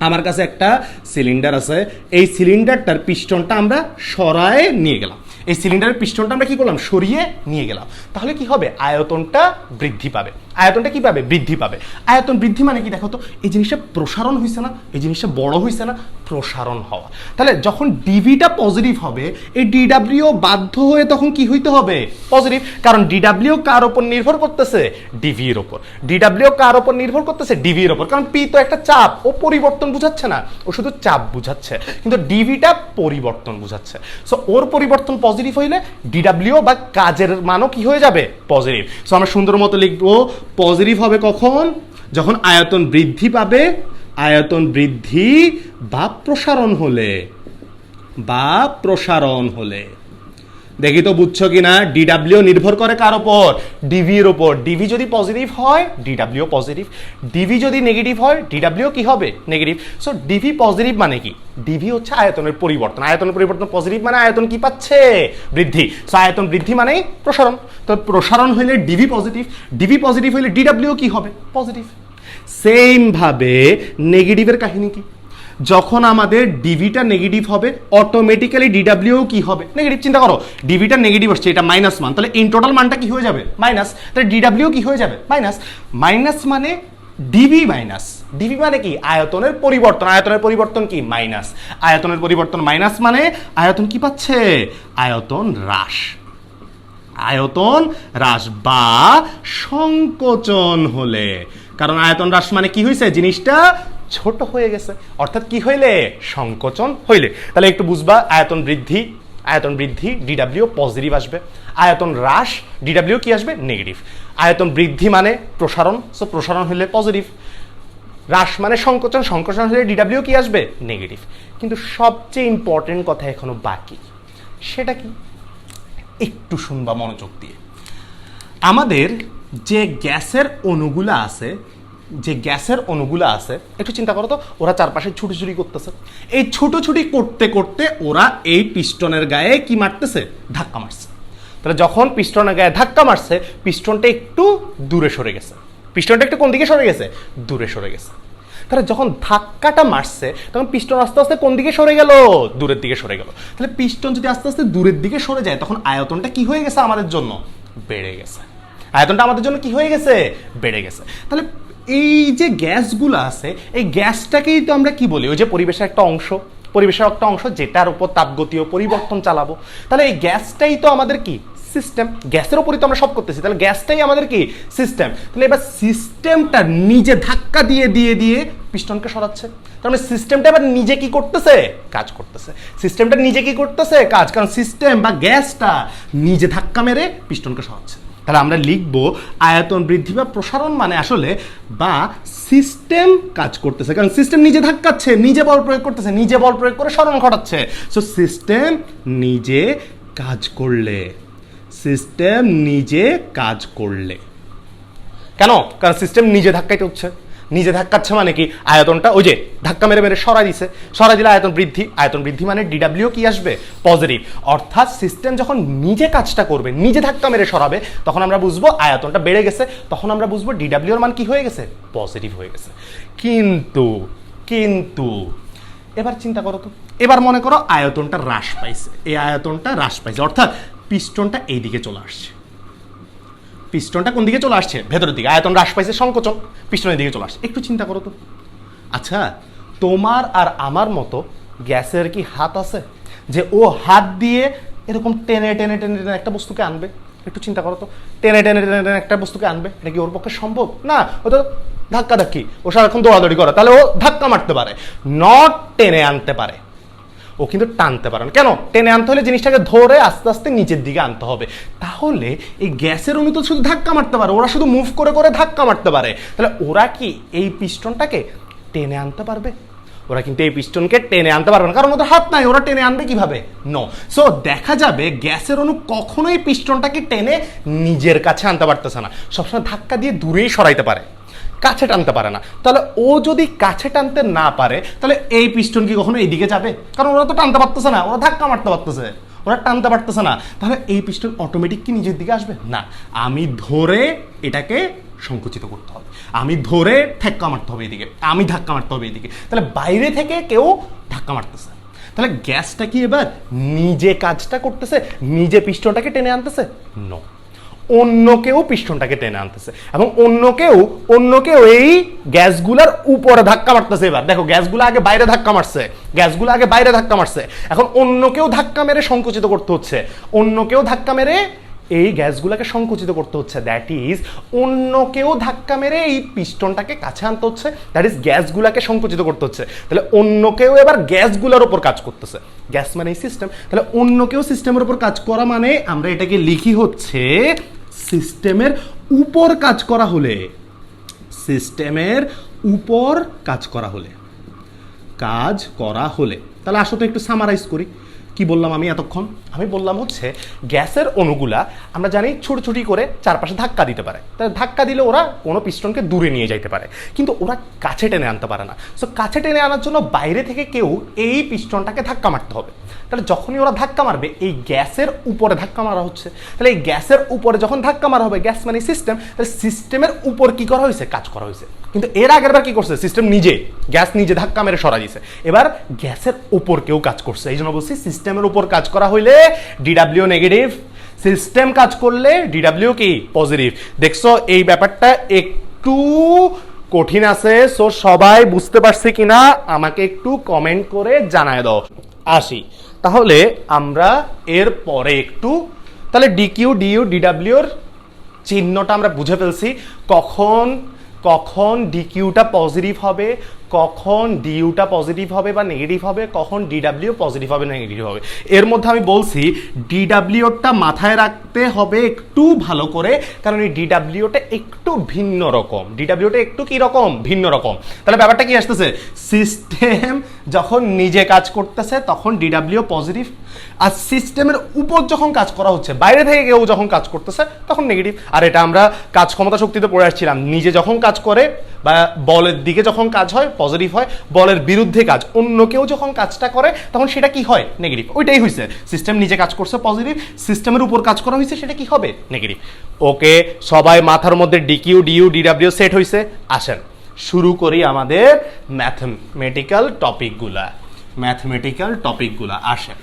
আমার কাছে একটা সিলিন্ডার আছে, এই সিলিন্ডারটার পিস্টনটা আমরা সরায় নিয়ে গেলাম, এই সিলিন্ডারের পিস্টনটা আমরা কি করলাম, সরিয়ে নিয়ে গেলাম। তাহলে কি হবে, আয়তনটা বৃদ্ধি পাবে। আয়তনটা কি পাবে, বৃদ্ধি পাবে। আয়তন বৃদ্ধি মানে কি দেখো তো, এই জিনিসটা প্রসারণ হয়েছে না, এই জিনিসটা বড় হয়েছে না, প্রসারণ হওয়া। তাহলে যখন ডিভিটা পজিটিভ হবে, এই ডিডাব্লিউ বাধ্য হয়ে তখন কি হইতে হবে, পজিটিভ। কারণ ডিডাব্লিউ কার উপর নির্ভর করতেছে, ডিভি এর উপর। ডিডাব্লিউ কার উপর নির্ভর করতেছে, ডিভি এর উপর। কারণ পি তো একটা চাপ, ও পরিবর্তন বুঝাচ্ছে না, ও শুধু চাপ বুঝাচ্ছে, কিন্তু ডিভিটা পরিবর্তন বুঝাচ্ছে। সো ওর পরিবর্তন পজিটিভ হইলে ডিডাব্লিউ বা কাজের মানও কি হয়ে যাবে, পজিটিভ। সো আমরা সুন্দর মতো লিখবো, পজিটিভ হবে কখন, যখন আয়তন বৃদ্ধি পাবে, আয়তন বৃদ্ধি বা প্রসারণ হলে, বা প্রসারণ হলে। দেখি তো বুঝছো কিনা, ডিডাব্লিউ নির্ভর করে কার উপর, ডিভি এর উপর। ডিভি যদি পজিটিভ হয় ডিডাব্লিউ পজিটিভ, ডিভি যদি নেগেটিভ হয় ডিডাব্লিউ কি হবে, নেগেটিভ। সো ডিভি পজিটিভ মানে কি, ডিভি হচ্ছে আয়তনের পরিবর্তন। আয়তনের পরিবর্তন পজিটিভ মানে আয়তন কি পাচ্ছে, বৃদ্ধি। সো আয়তন বৃদ্ধি মানে প্রসারণ। তো প্রসারণ হইলে ডিভি পজিটিভ, ডিভি পজিটিভ হইলে ডিডাব্লিউ কি হবে, পজিটিভ। সেম ভাবে নেগেটিভের কাহিনী কি, যখন আমাদের ডিভিটা নেগেটিভ হবে অটোমেটিক্যালি ডিডাব্লিউ কি হবে, নেগেটিভ। চিন্তা করো, ডিভিটা নেগেটিভ আসছে, এটা মাইনাস মান, তাহলে ইন টোটাল মানটা কি হয়ে যাবে, মাইনাস। তাহলে ডিডাব্লিউ কি হয়ে যাবে, মাইনাস। মাইনাস মানে ডিভি মাইনাস, ডিভি মানে কি, আয়তনের পরিবর্তন। আয়তনের পরিবর্তন কি, মাইনাস। আয়তনের পরিবর্তন মাইনাস মানে আয়তন কি পাচ্ছে, আয়তন হ্রাস। আয়তন হ্রাস বা সংকোচন হলে, কারণ আয়তন হ্রাস মানে কি হয়েছে, জিনিসটা ছোট হয়ে গেছে, অর্থাৎ কি হইলে, সংকোচন হইলে। তাহলে একটু বুঝবা, আয়তন বৃদ্ধি, আয়তন বৃদ্ধি ডিডাব্লিউ পজিটিভ আসবে, আয়তন হ্রাস ডিডাব্লিউ কি আসবে, নেগেটিভ। আয়তন বৃদ্ধি মানে প্রসারণ, সো প্রসারণ হলে পজিটিভ। হ্রাস মানে সংকোচন, সংকোচন হলে ডিডাব্লিউ কি আসবে, নেগেটিভ। কিন্তু সবচেয়ে ইম্পর্টেন্ট কথা এখনো বাকি, সেটা কি, একটু শুনবা মনোযোগ দিয়ে। আমাদের যে গ্যাসের অণুগুলা আছে, যে গ্যাসের অণুগুলা আছে, একটু চিন্তা করো তো, ওরা চারপাশে ছুটোছুটি করতেছে। এই ছুটোছুটি করতে করতে ওরা এই পিস্টনের গায়ে কি মারতেছে, ধাক্কা মারছে। তাহলে যখন পিস্টনের গায়ে ধাক্কা মারছে, পিস্টনটা একটু দূরে সরে গেছে। পিস্টনটা একটু কোন দিকে সরে গেছে, দূরে সরে গেছে। তাহলে যখন ধাক্কাটা মারছে তখন পিস্টন আস্তে আস্তে কোন দিকে সরে গেল, দূরের দিকে সরে গেল। তাহলে পিস্টন যদি আস্তে আস্তে দূরের দিকে সরে যায়, তখন আয়তনটা কি হয়ে গেছে আমাদের জন্য, বেড়ে গেছে। আয়তনটা আমাদের জন্য কি হয়ে গেছে, বেড়ে গেছে। তাহলে এই যে গ্যাসগুলো আছে, এই গ্যাসটাকেই তো আমরা কি বলি, ওই যে পরিবেশের একটা অংশ, পরিবেশের একটা অংশ যেটার উপর তাপগতীয় পরিবর্তন চালাবো। তাহলে এই গ্যাসটাই তো আমাদের কি, সিস্টেম। গ্যাসের উপরই তো আমরা সব করতেছি, তাহলে গ্যাসটাই আমাদের কি, সিস্টেম। তাহলে এবার সিস্টেমটা নিজে ধাক্কা দিয়ে দিয়ে দিয়ে পিস্টনকে সরাচ্ছে। তার মানে সিস্টেমটা এবার নিজে কি করতেছে, কাজ করতেছে। সিস্টেমটা নিজে কি করতেছে, কাজ। কারণ সিস্টেম বা গ্যাসটা নিজে ধাক্কা মেরে পিস্টনকে সরাচ্ছে। তাহলে আমরা লিখব আয়তন বৃদ্ধি বা প্রসারণ মানে আসলে বা সিস্টেম কাজ করতেছে, কারণ সিস্টেম নিজে ধাক্কাচ্ছে, নিজে বল প্রয়োগ করতেছে, নিজে বল প্রয়োগ করে সরণ ঘটাচ্ছে। সো সিস্টেম নিজে কাজ করলে, সিস্টেম নিজে কাজ করলে, কেন, কারণ সিস্টেম নিজে ধাক্কাইতে হচ্ছে। নিজে ধাক্কাচ্ছে মানে কি, আয়তনটা ওই যে ধাক্কা মেরে মেরে সরাই দিছে, সরাই দিলে আয়তন বৃদ্ধি। আয়তন বৃদ্ধি মানে ডিডাব্লিউ কি আসবে, পজিটিভ। অর্থাৎ সিস্টেম যখন নিজে কাজটা করবে, নিজে ধাক্কা মেরে সরাবে, তখন আমরা বুঝবো আয়তনটা বেড়ে গেছে, তখন আমরা বুঝবো ডিডাব্লিউ এর মান কি হয়ে গেছে, পজিটিভ হয়ে গেছে। কিন্তু কিন্তু এবার চিন্তা করো তো, এবার মনে করো আয়তনটা হ্রাস পাইছে, এই আয়তনটা হ্রাস পাইছে, অর্থাৎ পিস্টনটা এই দিকে চলে আসছে। পিস্টনটা কোন দিকে চলে আসছে, ভেতরের দিকে। আয়তন হ্রাস পাইছে, সংকোচন, পিস্টনের দিকে চলে আসছে। একটু চিন্তা করো তো, আচ্ছা তোমার আর আমার মতো গ্যাসের কি হাত আছে যে ও হাত দিয়ে এরকম টেনে টেনে টেনে টেনে একটা বস্তুকে আনবে? একটু চিন্তা করো তো, টেনে টেনে টেনে টেনে একটা বস্তুকে আনবে, এটা কি ওর পক্ষে সম্ভব? না, ও তো ধাক্কা ধাক্কি, ও সারাক্ষণ দৌড়াদৌড়ি করে, তাহলে ও ধাক্কা মারতে পারে, নট টেনে আনতে পারে। ও কিন্তু টানতে পারে না। কেন? টেনে আনতে হলে জিনিসটাকে ধরে আস্তে আস্তে নিচের দিকে আনতে হবে। তাহলে এই গ্যাসের অণু তো শুধু ধাক্কা মারতে পারে, ওরা শুধু মুভ করে করে ধাক্কা মারতে পারে। তাহলে ওরা কি এই পিস্টনটাকে টেনে আনতে পারবে? ওরা কিন্তু এই পিস্টনকে টেনে আনতে পারবে না, কারণ ওদের হাত নাই, ওরা টেনে আনবে কিভাবে? নো। সো দেখা যাবে গ্যাসের অণু কখনোই পিস্টনটাকে টেনে নিজের কাছে আনতে পারতেছে না, সবসময় ধাক্কা দিয়ে দূরেই সরাইতে পারে। কাছে টানতে পারে না। তাহলে ও যদি কাছে টানতে না পারে তাহলে এই পিস্টন কি কখনো এইদিকে যাবে? কারণ ওরা তো টানতে পারতেছে না, ওরা ধাক্কা মারতে পারতেছে, ওরা টানতে পারতেছে না। তাহলে এই পিস্টন অটোমেটিক কি নিজের দিকে আসবে? না, আমি ধরে এটাকে সংকুচিত করতে হবে, আমি ধরে ধাক্কা মারতে হবে এদিকে, আমি ধাক্কা মারতে হবে এদিকে। তাহলে বাইরে থেকে কেউ ধাক্কা মারতেছে, তাহলে গ্যাসটা কি এবার নিজে কাজটা করতেছে, নিজে পিস্টনটাকে টেনে আনতেছে? নো, অন্য কেউ পিস্টনটাকে টেনে আনতেছে এবং অন্য কেউ এই গ্যাসগুলার উপরে ধাক্কা মারতেছে। এবার দেখো গ্যাসগুলো আগে বাইরে ধাক্কা মারছে, এখন অন্য কেউ ধাক্কা মেরে সংকুচিত করতে হচ্ছে, অন্য কেউ ধাক্কা মেরে এই গ্যাসগুলোকে সংকুচিত করতে হচ্ছে। দ্যাট ইজ অন্য কেউ ধাক্কা মেরে এই পিস্টনটাকে কাছে আনতে হচ্ছে, দ্যাট ইজ গ্যাসগুলোকে সংকুচিত করতে হচ্ছে। তাহলে অন্য কেউ এবার গ্যাসগুলোর উপর কাজ করতেছে, গ্যাস মানে এই সিস্টেম। তাহলে অন্য কেউ সিস্টেমের উপর কাজ করা মানে আমরা এটাকে লিখি হচ্ছে সিস্টেমের উপর কাজ করা হলে, সিস্টেমের উপর কাজ করা হলে, তাহলে আসো তো একটু সামারাইজ করি। কি বললাম আমি এতক্ষণ? আমি বললাম হচ্ছে গ্যাসের অণুগুলা আমরা জানি ছোট করে চারপাশে ধাক্কা দিতে পারে, তাহলে ধাক্কা দিলে ওরা কোনো পিস্টনকে দূরে নিয়ে যাইতে পারে, কিন্তু ওরা কাছে টেনে আনতে পারে না। সো কাছে টেনে আনার জন্য বাইরে থেকে কেউ এই পিস্টনটাকে ধাক্কা মারতে হবে। তাহলে যখনই ওরা ধাক্কা মারবে এই গ্যাসের উপরে ধাক্কা মারা হচ্ছে, তাহলে এই গ্যাসের উপরে যখন ধাক্কা মারা হবে, গ্যাস মানে সিস্টেম, তাহলে সিস্টেমের উপর কি করা হয়েছে? কাজ করা হয়েছে। কিন্তু এর আগের বার কি করছে? সিস্টেম নিজে, গ্যাস নিজে ধাক্কা মেরে সরা দিয়েছে। এবার গ্যাসের উপর কেউ কাজ করছে, এই জন্য বলছি সিস্টেমের উপর কাজ করা হইলে ডিডাব্লিউ নেগেটিভ, সিস্টেম কাজ করলে ডিডাব্লিউ কি পজিটিভ। দেখছো এই ব্যাপারটা একটু কঠিন আছে, সো সবাই বুঝতে পারছে কিনা আমাকে একটু কমেন্ট করে জানায় দাও। আসি তাহলে আমরা এর পরে একটু, তাহলে ডিকিউ ডিইউ ডিডাব্লিউর চিহ্নটা আমরা বুঝে ফেলছি, কখন ডিকিউটা পজিটিভ হবে, কখন ডিইউটা পজিটিভ হবে বা নেগেটিভ হবে, কখন ডিডাব্লিউ পজিটিভ হবে না নেগেটিভ হবে। এর মধ্যে আমি বলছি ডিডাব্লিউটা মাথায় রাখতে হবে একটু ভালো করে, কারণ এই ডিডাব্লিউটা একটু ভিন্ন রকম, ডিডাব্লিউটা একটু কি রকম? ভিন্ন রকম। তাহলে ব্যাপারটা কি আসতেছে? সিস্টেম যখন নিজে কাজ করতেছে তখন ডিডাব্লিউ পজিটিভ, আর সিস্টেমের উপর যখন কাজ করা হচ্ছে, বাইরে থেকে কেউ যখন কাজ করতেছে তখন নেগেটিভ। আর এটা আমরা কাজ ক্ষমতা শক্তিতে পড়ে আসছিলাম, নিজে যখন কাজ করে বা বলের দিকে যখন কাজ হয় পজিটিভ হয়, বলের বিরুদ্ধে কাজ অন্য কেউ যখন কাজটা করে তখন সেটা কি হয়? নেগেটিভ। ওইটাই হয়েছে, সিস্টেম নিজে কাজ করছে পজিটিভ, সিস্টেমের উপর কাজ করা হয়েছে সেটা কি হবে? নেগেটিভ। ওকে, সবাই মাথার মধ্যে ডিকিউ ডিইউ ডিডাব্লিউ সেট হয়েছে? আসেন শুরু করি আমাদের ম্যাথমেটিক্যাল টপিকগুলা। আসেন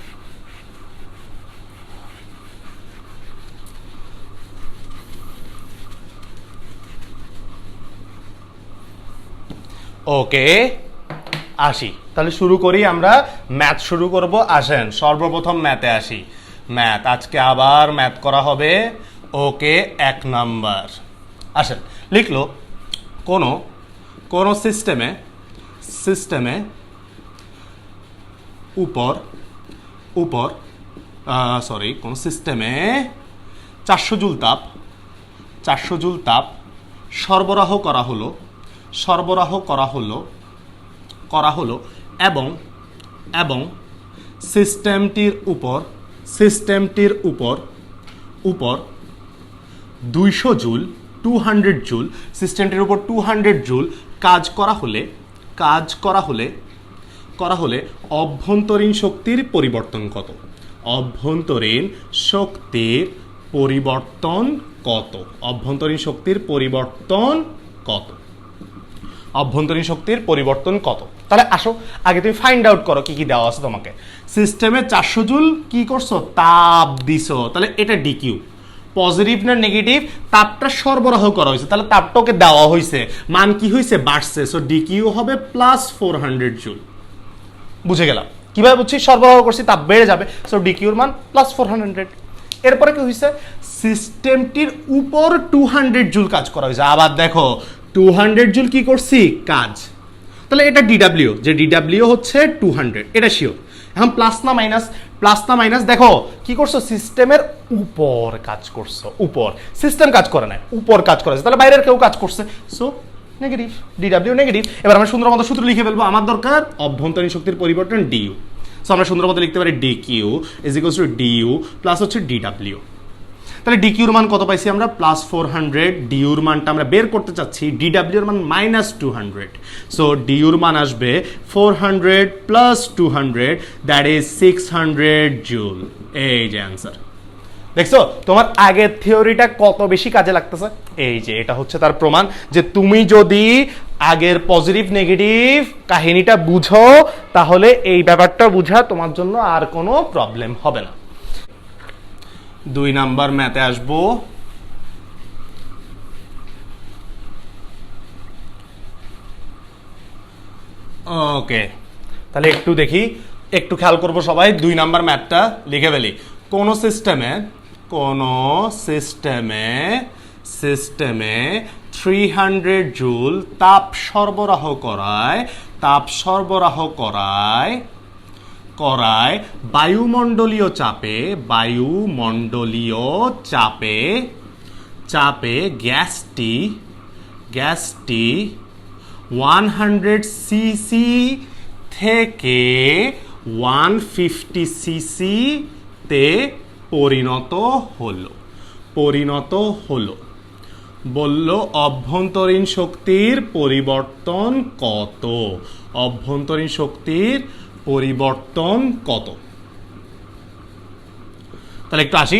ওকে, আসি তাহলে শুরু করি, আমরা ম্যাথ শুরু করব। আসেন সর্বপ্রথম ম্যাথে আসি। ম্যাথ আজকে আবার ম্যাথ করা হবে। ওকে, 1 নাম্বার। আসেন লিখলো কোন সিস্টেমে কোন সিস্টেমে 400 জুল তাপ সরবরাহ করা হলো এবং সিস্টেমটির উপর 200 জুল 200 জুল কাজ করা হলে অভ্যন্তরীণ শক্তির পরিবর্তন কত? অভ্যন্তরীণ শক্তির পরিবর্তন কত? তাহলে আসো আগে তুমি ফাইন্ড আউট করো কি দেওয়া আছে তোমাকে। সিস্টেমে 400 জুল কি করছো? তাপ দিছো, তাহলে এটা ডিকিউ। পজিটিভ না নেগেটিভ? তাপটা সরবরাহ করা হয়েছে, তাহলে তাপটাকে দেওয়া হয়েছে, মান কি হয়েছে? বাড়ছে, সো ডিকিউ হবে +400 জুল। বুঝে গেলাম কিভাবে বুঝছি? সরবরাহ করছি, তাপ বেড়ে যাবে, সো ডিকিউর মান +400। এরপরে কি হয়েছে? সিস্টেমটির উপর 200 জুল কাজ করা হয়েছে। আবার দেখো 200 জুল কি করছি? কাজ। তাহলে এটা ডিডাব্লিউ, যে ডিডাব্লিউ হচ্ছে 200, এটা শিওর। এখন প্লাস না মাইনাস? দেখো কি করছো? সিস্টেমের উপর কাজ করছো, উপর। সিস্টেম কাজ করে না, উপর কাজ করেছে, তাহলে বাইরের কেউ কাজ করছে, সো নেগেটিভ, ডিডাব্লিউ নেগেটিভ। এবার আমরা সুন্দর মতো সূত্র লিখে ফেলবো। আমার দরকার অভ্যন্তরীণ শক্তির পরিবর্তন ডিইউ, সো আমরা সুন্দর মতো লিখতে পারি DQ is equals to DU plus হচ্ছে ডিডাব্লিউ। তাহলে ডিকিউর মান কত পাইছি আমরা +400, ডিউর মানটা আমরা বের করতে চাচ্ছি, ডিডাব্লিউর মান -200, সো ডিউর মান আসবে 400 + 200, দ্যাট ইজ 600 জুল। এই যে অ্যান্সার। দেখছো তোমার আগের থিওরিটা কত বেশি কাজে লাগতেছে। এই যে এটা হচ্ছে তার প্রমাণ যে তুমি যদি আগের পজিটিভ নেগেটিভ কাহিনীটা বুঝো তাহলে এই ব্যাপারটা বুঝা তোমার জন্য আর কোনো প্রবলেম হবে না। 2 নাম্বার ম্যাথে আসবো। ওকে, তাহলে একটু দেখি, একটু খেয়াল করবো সবাই। 2 নাম্বার ম্যাথটা লিখে ফেলি। কোন সিস্টেমে 300 জুল তাপ সরবরাহ করায় বায়ুমণ্ডলীয় চাপে গ্যাসটি 100 সিসি থেকে 150 সিসি তে পরিণত হলো। বলল অভ্যন্তরীণ শক্তির পরিবর্তন কত? তাহলে একটু আসি,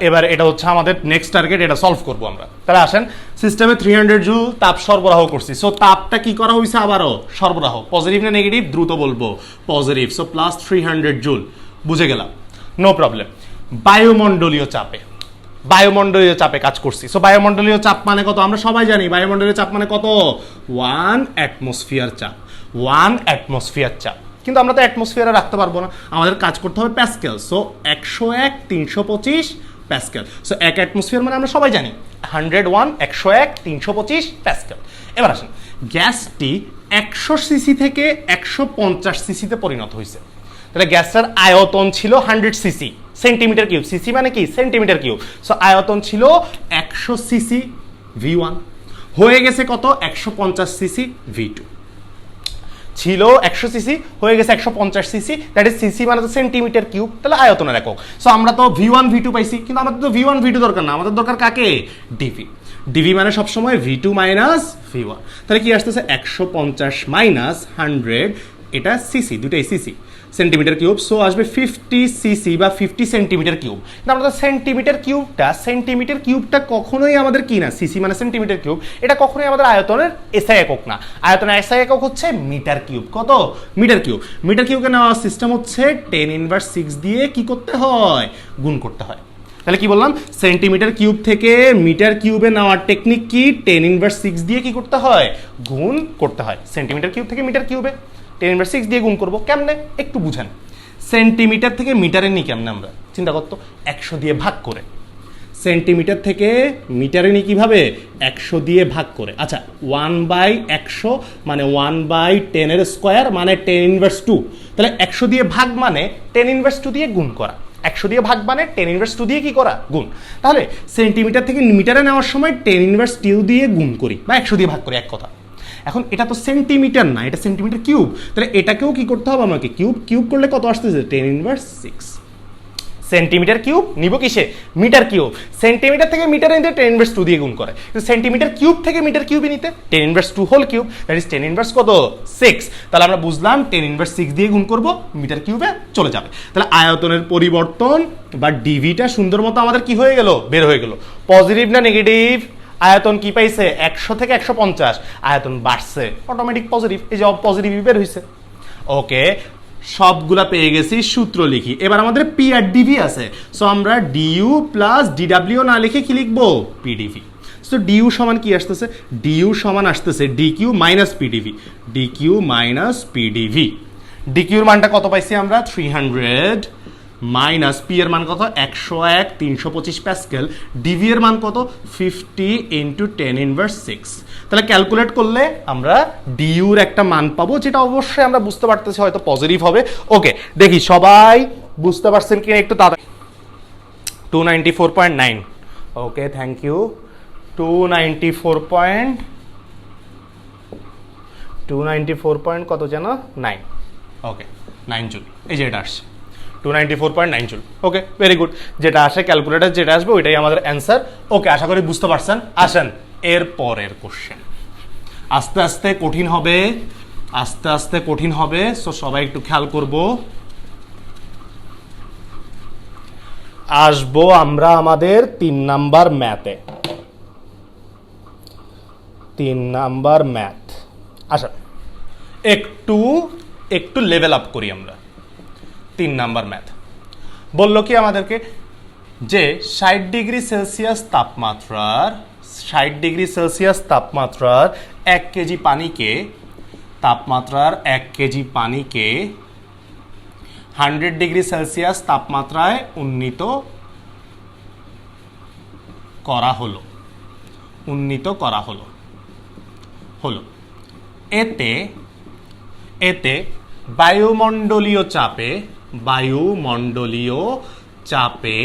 এবার এটা হচ্ছে আমাদের নেক্সট টার্গেট, এটা সলভ করবো আমরা। তাহলে আসেন, সিস্টেমে 300 জুল তাপ সরবরাহ করছি, সো তাপটা কি করা হয়েছে আবারও সরবরাহ। পজিটিভ না নেগেটিভ দ্রুত বলবো, পজিটিভ, সো +300 জুল, বুঝে গেলাম, নো প্রবলেম। বায়ুমণ্ডলীয় চাপে কাজ করছি, সো বায়ুমণ্ডলীয় চাপ মানে কত আমরা সবাই জানি। বায়ুমণ্ডলীয় চাপ মানে কত? 1 অ্যাটমসফিয়ার চাপ। কিন্তু আমরা তো অ্যাটমসফিয়ারে রাখতে পারবো না, আমাদের কাজ করতে হবে Pascal, so 101 325 Pascal. So 1 atmosphere মানে আমরা সবাই জানি 101, 101 325 প্যাসকেল। এবার আসেন, গ্যাসটি 100 সিসি থেকে 150 সিসিতে পরিণত হয়েছে। তাহলে গ্যাসটার আয়তন ছিল 100 সিসি, সেন্টিমিটার কিউব, সিসি মানে কি সেন্টিমিটার কিউব, সো আয়তন ছিল 100 সিসি V1, হয়ে গেছে কত 150 সিসি V2, ছিল 100 সিসি হয়ে গেছে 150 সিসি, দ্যাট ইজ সিসি মানে তো সেন্টিমিটার কিউব, তাহলে আয়তনের একক। সো আমরা তো V1 V2 পাইছি, কিন্তু আমাদের তো V1 V2 দরকার না, আমাদের দরকার কাকে? ডিভি মানে সবসময় V2 - V1। তাহলে কি আসতেছে 150 - 100, এটা সিসি, দুটাই সিসি, সেন্টিমিটার কিউব, সো আসবে 50 সিসি বা 50 সেন্টিমিটার কিউব। কিন্তু আমরা তো সেন্টিমিটার কিউবটা কখনোই আমাদের কি না, সিসি মানে সেন্টিমিটার কিউব, এটা কখনোই আমাদের আয়তনের এসআই একক না। আয়তনের এসআই একক হচ্ছে মিটার কিউব। কত? মিটার কিউবকে নেওয়া সিস্টেম হচ্ছে 10⁻6 দিয়ে কি করতে হয়? গুণ করতে হয়। তাহলে কি বললাম, সেন্টিমিটার কিউব থেকে মিটার কিউবে নেওয়ার টেকনিক কি? 10⁻6 দিয়ে কি করতে হয়? গুণ করতে হয়। সেন্টিমিটার কিউব থেকে মিটার কিউবে 10⁻6 দিয়ে গুণ করবো, কেমনে একটু বুঝেন। সেন্টিমিটার থেকে মিটারে নিই কেমনে আমরা? চিন্তা করতো, 100 দিয়ে ভাগ করে। সেন্টিমিটার থেকে মিটারে নিই কিভাবে? 100 দিয়ে ভাগ করে। আচ্ছা, 1/100 মানে 1/10 স্কোয়ার মানে 10⁻2। তাহলে 100 দিয়ে ভাগ মানে 10⁻2 দিয়ে গুণ করা। 100 দিয়ে ভাগ মানে 10⁻2 দিয়ে কি করা? গুণ। তাহলে সেন্টিমিটার থেকে মিটারে নেওয়ার সময় 10⁻2 দিয়ে গুণ করি বা 100 দিয়ে ভাগ করি, এক কথা। এখন এটা তো সেন্টিমিটার না, এটা সেন্টিমিটার কিউব, তাহলে এটাকেও কি করতে হবে আমাকে? কিউব করলে কত আসতেছে? 10⁻6। সেন্টিমিটার কিউব নিব কিসে? Metre cube. সেন্টিমিটার থেকে মিটারে নিতে 10⁻2 দিয়ে গুণ করে, কিন্তু সেন্টিমিটার কিউব থেকে মিটার কিউবে নিতে 10⁻2 হোল কিউব, দ্যাট ইজ 10⁻6 কত? 6। তাহলে আমরা বুঝলাম 10⁻6 দিয়ে গুণ করব, মিটার কিউবে চলে যাবে। তাহলে আয়তনের পরিবর্তন বা ডিভিটা সুন্দর মতো আমাদের কি হয়ে গেল? বের হয়ে গেল। পজিটিভ না নেগেটিভ? আয়তন কি পাইছে? 100 থেকে 150, আয়তন বাড়ছে, অটোমেটিক পজিটিভ, এই যে পজিটিভ বের হয়েছে। ওকে, সবগুলা পেয়ে গেছি, সূত্র লিখি। এবার আমাদের পি আর ডিভি আছে, সো আমরা ডিইউ প্লাস ডিডাব্লিউ না লিখে কি লিখবো? পিডিভি। সো ডিইউ সমান কি আসতেছে? ডিইউ সমান আসতেছে ডিকিউ মাইনাস পিডিভি, ডিকিউর মানটা কত পাইছি আমরা? 300 মাইনাস পি এর মান কত? 101 325 প্যাসকেল, ডিভি এর মান কত? 50 × 10⁻6। তাহলে ক্যালকুলেট করলে আমরা ডিইউর একটা মান পাবো, যেটা অবশ্যই আমরা বুঝতে পারতেছি হয়তো পজিটিভ হবে। ওকে, দেখি সবাই বুঝতে পারছেন কিনা একটু তাড়াতাড়ি। 294.9। ওকে, থ্যাংক ইউ। 294 কত যেন? 9। ওকে, 9 জুল, এই যে এটা আসছে 294.9 জুল। ওকে, ভেরি গুড। যেটা আসে ক্যালকুলেটর যেটা আসবে ওইটাই আমাদের অ্যান্সার। ওকে, আশা করি বুঝতে পারছেন। আসেন এর পরের কোশ্চেন। আস্তে আস্তে কঠিন হবে, আস্তে আস্তে কঠিন হবে, সো সবাই একটু খেয়াল করব। আসবো আমরা আমাদের 3 নাম্বার ম্যাথে। 3 নাম্বার ম্যাথ। আচ্ছা, একটু লেভেল আপ করি আমরা। 3 নাম্বার ম্যাথ বললো কি আমাদেরকে যে 60 ডিগ্রি সেলসিয়াস তাপমাত্রার 1 কেজি পানিকে 1 কেজি পানিকে 100 ডিগ্রি সেলসিয়াস তাপমাত্রায় উন্নীত করা হলো। এতে বায়ুমণ্ডলীয় চাপে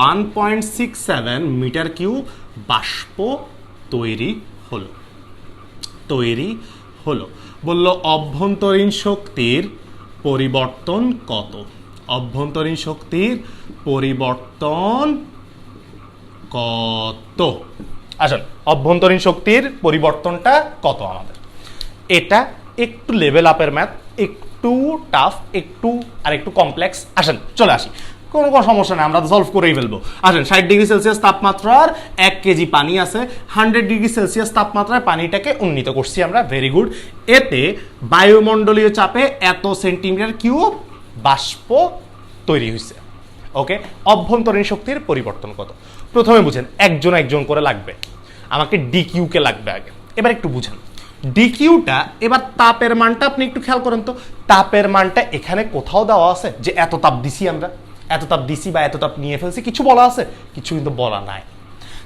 1.67 মিটার কিউব বাষ্প তৈরি হলো। বলল অভ্যন্তরীণ শক্তির পরিবর্তন কত? অভ্যন্তরীণ শক্তির পরিবর্তন কত? আসলে অভ্যন্তরীণ শক্তির পরিবর্তনটা কত আমাদের? এটা একটু লেভেল আপের ম্যাথ, একটু টাফ, একটু কমপ্লেক্স। আসেন চলে আসি, কোনো সমস্যা নেই, আমরা সলভ করেই ফেলবো। আসেন, 60 ডিগ্রি সেলসিয়াস তাপমাত্রার 1 কেজি পানি আছে, 100 ডিগ্রি সেলসিয়াস তাপমাত্রায় পানিটাকে উন্নীত করছি আমরা। Very good. এতে বায়ুমণ্ডলীয় চাপে এত সেন্টিমিটার কিউব বাষ্প তৈরি হয়েছে। ওকে, অভ্যন্তরীণ শক্তির পরিবর্তন কত? প্রথমে বুঝেন, একজন করে লাগবে। আমাকে ডিকিউ কে লাগবে আগে। এবার একটু বুঝেন ডিকিউটা। এবার তাপের মানটা আপনি একটু খেয়াল করেন তো, তাপের মানটা এখানে কোথাও দেওয়া আছে যে এত তাপ দিছি আমরা, এত তাপ দিছি বা এত তাপ নিয়ে ফেলছি? কিছু বলা আছে? কিছু কিন্তু বলা নাই।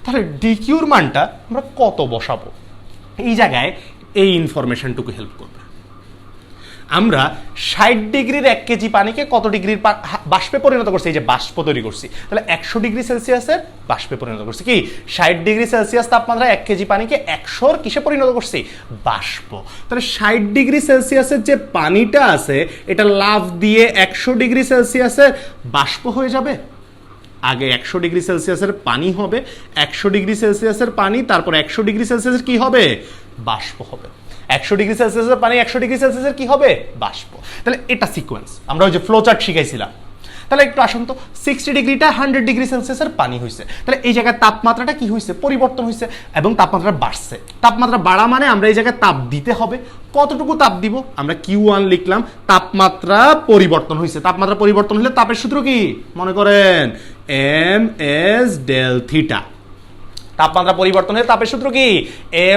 তাহলে ডিকিউর মানটা আমরা কত বসাবো? এই জায়গায় এই ইনফরমেশনটুকু হেল্প করবে। আমরা 60 ডিগ্রির 1 কেজি পানিকে কত ডিগ্রির বাষ্পে পরিণত করছি? এই যে বাষ্প তৈরি করছি, তাহলে 100 ডিগ্রি সেলসিয়াসের বাষ্পে পরিণত করছি। কি 60 ডিগ্রি সেলসিয়াস তাপমাত্রায় 1 কেজি পানিকে 100 কিসে পরিণত করছি? বাষ্প। তাহলে 60 ডিগ্রি সেলসিয়াসের যে পানিটা আছে এটা লাফ দিয়ে 100 ডিগ্রি সেলসিয়াসের বাষ্প হয়ে যাবে। আগে 100 ডিগ্রি সেলসিয়াসের পানি হবে, 100 ডিগ্রি সেলসিয়াসের পানি, তারপর 100 ডিগ্রি সেলসিয়াসের কি হবে? বাষ্প হবে। 100 ডিগ্রি সেলসিয়াসের পানি 100 ডিগ্রি সেলসিয়াসের কি হবে? বাষ্প। তাহলে এটা সিকোয়েন্স, আমরা ওই যে ফ্লো চার্ট শিখাইছিলাম। তাহলে একটু আসুন তো, 60 ডিগ্রিটা 100 ডিগ্রি সেলসিয়াসের পানি হয়েছে, তাহলে এই জায়গায় তাপমাত্রাটা কি হয়েছে? পরিবর্তন হয়েছে, এবং তাপমাত্রা বাড়ছে। তাপমাত্রা বাড়া মানে আমরা এই জায়গায় তাপ দিতে হবে। কতটুকু তাপ দিব? আমরা Q1 লিখলাম। তাপমাত্রা পরিবর্তন হয়েছে, তাপমাত্রা পরিবর্তন হলে তাপের সূত্র কি মনে করেন? ms del theta. তাপমাত্রা পরিবর্তন হলে তাপের সূত্র কি?